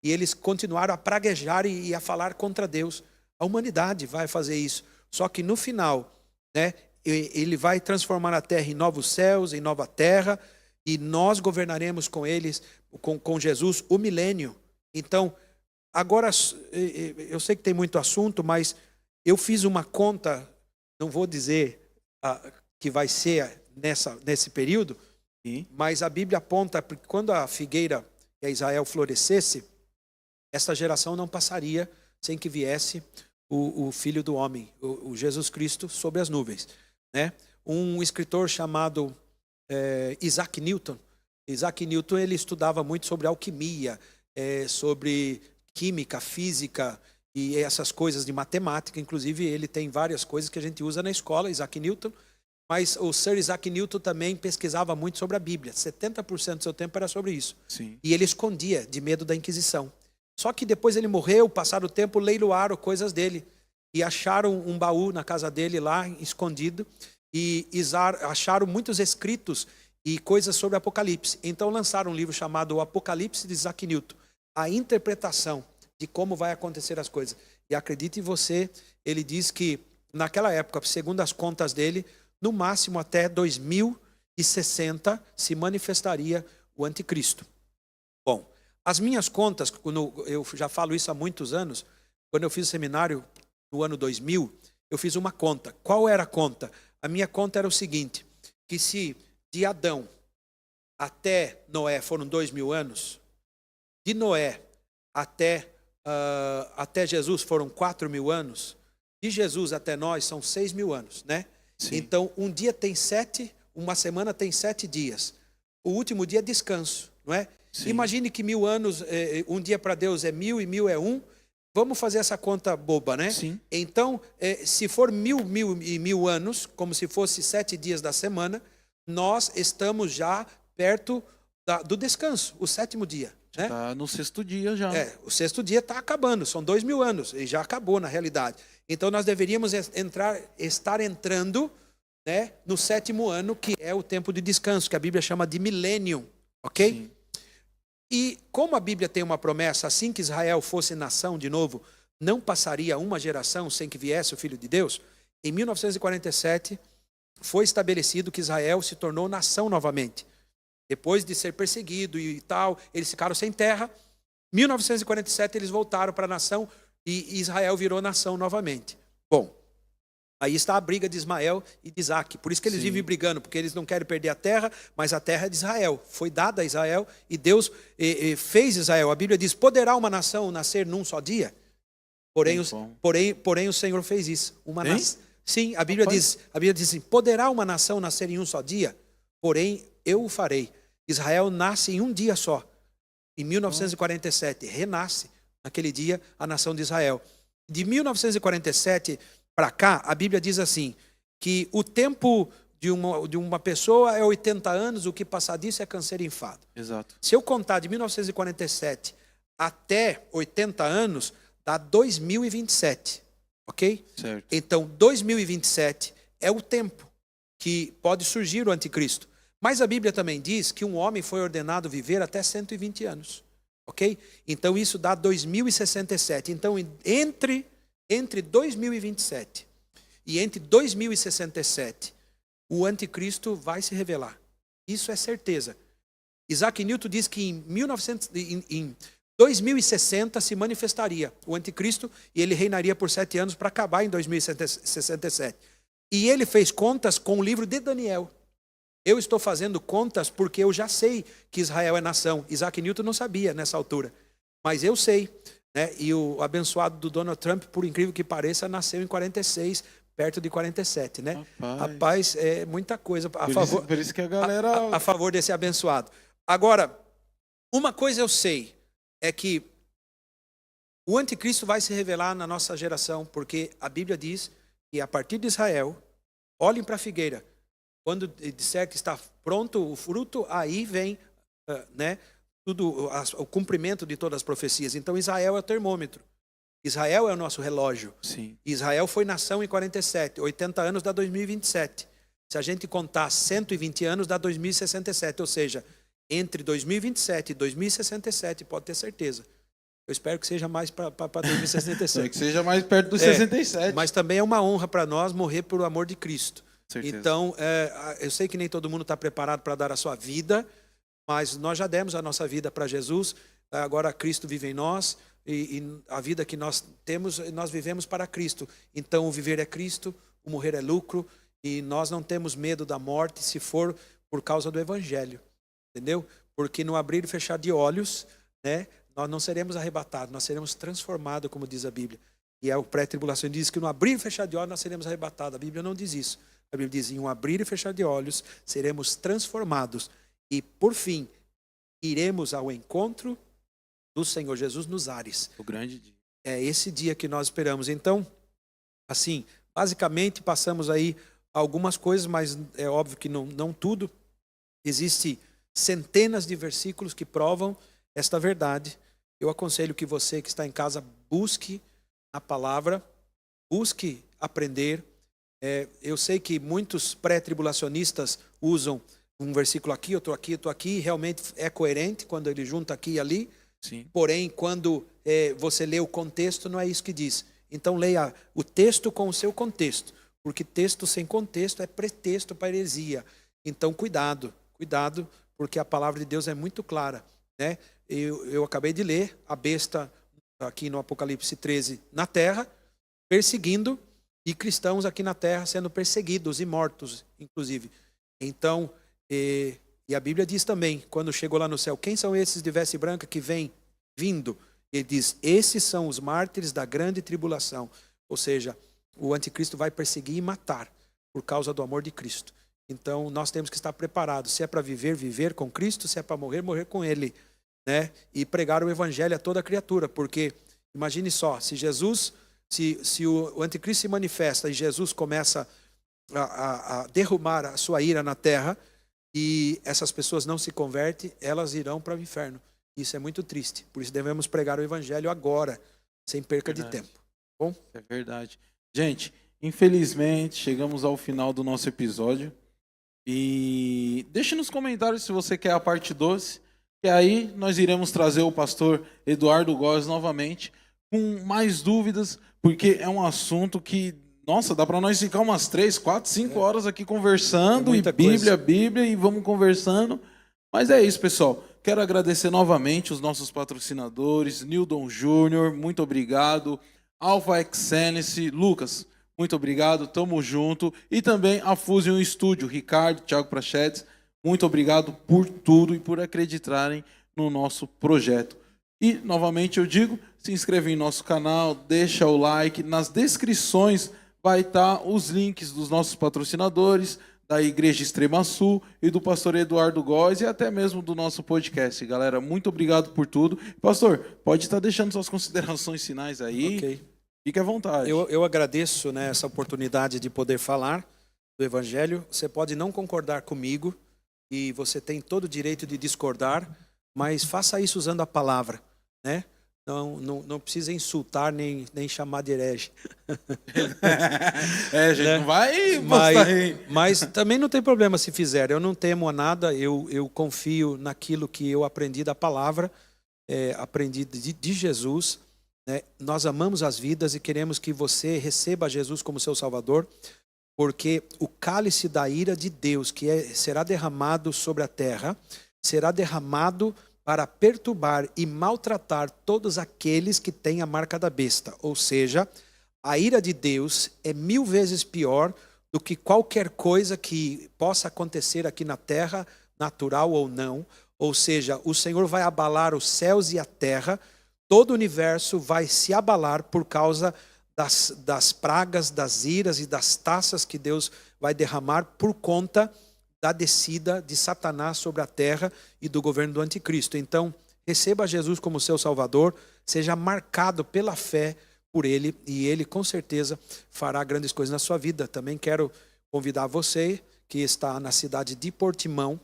E eles continuaram a praguejar e a falar contra Deus. A humanidade vai fazer isso. Só que no final, né, Ele vai transformar a terra em novos céus, em nova terra, e nós governaremos com eles, com Jesus, o milênio. Então, agora, eu sei que tem muito assunto, mas eu fiz uma conta, não vou dizer que vai ser nesse período, mas a Bíblia aponta que quando a figueira e a Israel florescesse, essa geração não passaria sem que viesse o Filho do Homem, o Jesus Cristo, sobre as nuvens, né? Um escritor chamado Isaac Newton. Isaac Newton, ele estudava muito sobre alquimia, sobre química, física e essas coisas de matemática. Inclusive, ele tem várias coisas que a gente usa na escola, Isaac Newton. Mas o Sir Isaac Newton também pesquisava muito sobre a Bíblia. 70% do seu tempo era sobre isso. Sim. E ele escondia de medo da Inquisição. Só que depois ele morreu, passado o tempo, leiloaram coisas dele. E acharam um baú na casa dele lá, escondido. E acharam muitos escritos e coisas sobre Apocalipse. Então lançaram um livro chamado O Apocalipse de Isaac Newton. A interpretação de como vai acontecer as coisas. E acredite você, ele diz que naquela época, segundo as contas dele, no máximo até 2060 se manifestaria o anticristo. Bom, as minhas contas, eu já falo isso há muitos anos, quando eu fiz o seminário no ano 2000, eu fiz uma conta. Qual era a conta? A minha conta era o seguinte, que se de Adão até Noé foram 2000 anos, de Noé até Jesus foram 4000 anos, de Jesus até nós são 6000 anos, né? Sim. Então, um dia tem 7, uma semana tem 7 dias. O último dia é descanso, não é? Sim. Imagine que 1000 anos, um dia para Deus é 1000 e 1000 é 1. Vamos fazer essa conta boba, né? Sim. Então, se for 1000 anos, como se fosse 7 dias da semana, nós estamos já perto do descanso, o 7º dia. Né? Está no 6º dia já. O 6º dia está acabando, são 2000 anos, e já acabou na realidade. Então nós deveríamos estar entrando, né, no 7º ano, que é o tempo de descanso, que a Bíblia chama de milênio, ok? Sim. E como a Bíblia tem uma promessa, assim que Israel fosse nação de novo, não passaria uma geração sem que viesse o Filho de Deus, em 1947 foi estabelecido que Israel se tornou nação novamente. Depois de ser perseguido e tal, eles ficaram sem terra. 1947 eles voltaram para a nação e Israel virou nação novamente. Bom, aí está a briga de Ismael e de Isaac. Por isso que eles Sim. vivem brigando, porque eles não querem perder a terra, mas a terra é de Israel. Foi dada a Israel e Deus fez Israel. A Bíblia diz, poderá uma nação nascer num só dia? Porém o Senhor fez isso. Sim, a Bíblia diz assim, poderá uma nação nascer em um só dia? Porém eu o farei. Israel nasce em um dia só. Em 1947, renasce naquele dia a nação de Israel. De 1947 para cá, a Bíblia diz assim, que o tempo de uma pessoa é 80 anos, o que passar disso é câncer e enfado. Exato. Se eu contar de 1947 até 80 anos, dá 2027, ok? Certo. Então, 2027 é o tempo que pode surgir o anticristo. Mas a Bíblia também diz que um homem foi ordenado viver até 120 anos, ok? Então isso dá 2067. Então entre 2027 e entre 2067, o anticristo vai se revelar. Isso é certeza. Isaac Newton diz que em 2060 se manifestaria o anticristo e ele reinaria por 7 anos para acabar em 2067. E ele fez contas com o livro de Daniel. Eu estou fazendo contas porque eu já sei que Israel é nação. Isaac Newton não sabia nessa altura, mas eu sei, né? E o abençoado do Donald Trump, por incrível que pareça, nasceu em 46, perto de 47, né? Rapaz, é muita coisa Por isso que a galera... a favor desse abençoado. Agora, uma coisa eu sei, é que o anticristo vai se revelar na nossa geração, porque a Bíblia diz que a partir de Israel, olhem para a figueira, quando disser que está pronto o fruto, aí vem né, o cumprimento de todas as profecias. Então Israel é o termômetro. Israel é o nosso relógio. Sim. Israel foi nação em 47, 80 anos dá 2027. Se a gente contar 120 anos dá 2067, ou seja, entre 2027 e 2067, pode ter certeza. Eu espero que seja mais para 2067. Que seja mais perto dos 67. Mas também é uma honra para nós morrer por amor de Cristo. Certeza. Então, eu sei que nem todo mundo está preparado para dar a sua vida, mas nós já demos a nossa vida para Jesus, agora Cristo vive em nós, e a vida que nós temos, nós vivemos para Cristo. Então, o viver é Cristo, o morrer é lucro, e nós não temos medo da morte se for por causa do Evangelho, entendeu? Porque no abrir e fechar de olhos, né, nós não seremos arrebatados, nós seremos transformados, como diz a Bíblia. E o pré-tribulação diz que no abrir e fechar de olhos nós seremos arrebatados. A Bíblia não diz isso. A Bíblia diz, em um abrir e fechar de olhos, seremos transformados. E, por fim, iremos ao encontro do Senhor Jesus nos ares. O grande dia. É esse dia que nós esperamos. Então, assim, basicamente, passamos aí algumas coisas, mas é óbvio que não tudo. Existem centenas de versículos que provam esta verdade. Eu aconselho que você que está em casa busque a palavra, busque aprender. Eu sei que muitos pré-tribulacionistas usam um versículo aqui, outro aqui, outro aqui, realmente é coerente quando ele junta aqui e ali. Sim. Porém, quando você lê o contexto, não é isso que diz. Então leia o texto com o seu contexto, porque texto sem contexto é pretexto para heresia. Então cuidado, porque a palavra de Deus é muito clara, né? Eu acabei de ler a besta aqui no Apocalipse 13 na terra, perseguindo, e cristãos aqui na terra sendo perseguidos e mortos, inclusive. Então, e a Bíblia diz também, quando chegou lá no céu, quem são esses de veste branca que vêm vindo? Ele diz, esses são os mártires da grande tribulação. Ou seja, o anticristo vai perseguir e matar por causa do amor de Cristo. Então, nós temos que estar preparados. Se é para viver, viver com Cristo. Se é para morrer, morrer com Ele, né? E pregar o evangelho a toda criatura. Porque, imagine só, se Jesus... Se o anticristo se manifesta e Jesus começa a derramar a sua ira na terra e essas pessoas não se convertem, elas irão para o inferno. Isso é muito triste. Por isso devemos pregar o evangelho agora, sem perca de tempo. Bom? É verdade. Gente, infelizmente chegamos ao final do nosso episódio. E deixe nos comentários se você quer a parte 12. E aí nós iremos trazer o pastor Eduardo Góes novamente com mais dúvidas, porque é um assunto que, nossa, dá para nós ficar umas 3, 4, 5 horas aqui conversando, e Bíblia, e vamos conversando, Mas é isso, pessoal. Quero agradecer novamente os nossos patrocinadores, Nildon Júnior, muito obrigado. Alpha Excellence, Lucas, muito obrigado, tamo junto. E também a Fusion Studio, Ricardo, Thiago Prachedes, muito obrigado por tudo e por acreditarem no nosso projeto. E, novamente, eu digo, se inscreve em nosso canal, deixa o like. Nas descrições vai estar os links dos nossos patrocinadores, da Igreja Extrema Sul e do pastor Eduardo Góes e até mesmo do nosso podcast. Galera, muito obrigado por tudo. Pastor, pode estar deixando suas considerações finais aí. Ok. Fique à vontade. Eu agradeço, né, essa oportunidade de poder falar do Evangelho. Você pode não concordar comigo e você tem todo o direito de discordar, mas faça isso usando a palavra, né? Não precisa insultar nem chamar de herege. Gente, né? não vai mas também não tem problema se fizer. Eu não temo a nada, eu confio naquilo que eu aprendi da palavra, aprendi de Jesus. Né? Nós amamos as vidas e queremos que você receba Jesus como seu Salvador, porque o cálice da ira de Deus, que será derramado sobre a terra, será derramado para perturbar e maltratar todos aqueles que têm a marca da besta. Ou seja, a ira de Deus é 1000 vezes pior do que qualquer coisa que possa acontecer aqui na terra, natural ou não. Ou seja, o Senhor vai abalar os céus e a terra, todo o universo vai se abalar por causa das pragas, das iras e das taças que Deus vai derramar por conta da descida de Satanás sobre a terra e do governo do anticristo. Então, receba Jesus como seu Salvador, seja marcado pela fé por Ele, e Ele com certeza fará grandes coisas na sua vida. Também quero convidar você que está na cidade de Portimão,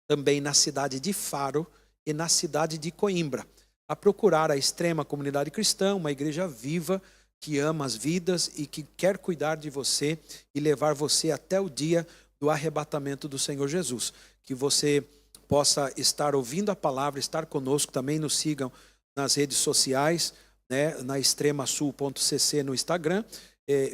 também na cidade de Faro e na cidade de Coimbra, a procurar a Extrema Comunidade Cristã, uma igreja viva que ama as vidas e que quer cuidar de você e levar você até o dia do arrebatamento do Senhor Jesus. Que você possa estar ouvindo a palavra, estar conosco. Também nos sigam nas redes sociais, né, na extremasul.cc no Instagram.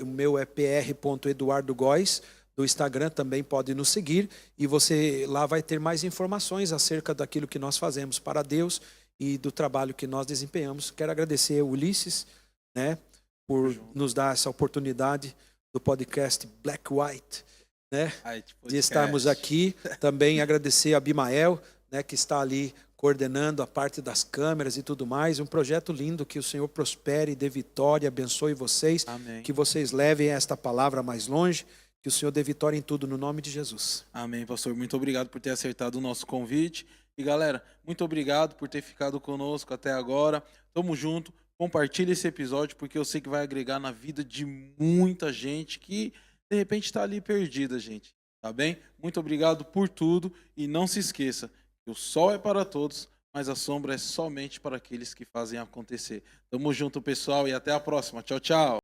O meu é pr.eduardogóes. Do Instagram também pode nos seguir. E você lá vai ter mais informações acerca daquilo que nós fazemos para Deus e do trabalho que nós desempenhamos. Quero agradecer ao Ulisses, né, por nos dar essa oportunidade do podcast Black White, né, de estarmos aqui. Também agradecer a Abimael, né, que está ali coordenando a parte das câmeras e tudo mais. Um projeto lindo, que o Senhor prospere, dê vitória, abençoe vocês. Amém. Que vocês levem esta palavra mais longe, que o Senhor dê vitória em tudo, no nome de Jesus. Amém, pastor. Muito obrigado por ter acertado o nosso convite. E galera, muito obrigado por ter ficado conosco até agora. Tamo junto. Compartilhe esse episódio, porque eu sei que vai agregar na vida de muita gente que de repente está ali perdida, gente. Tá bem? Muito obrigado por tudo. E não se esqueça que o sol é para todos, mas a sombra é somente para aqueles que fazem acontecer. Tamo junto, pessoal, e até a próxima. Tchau, tchau.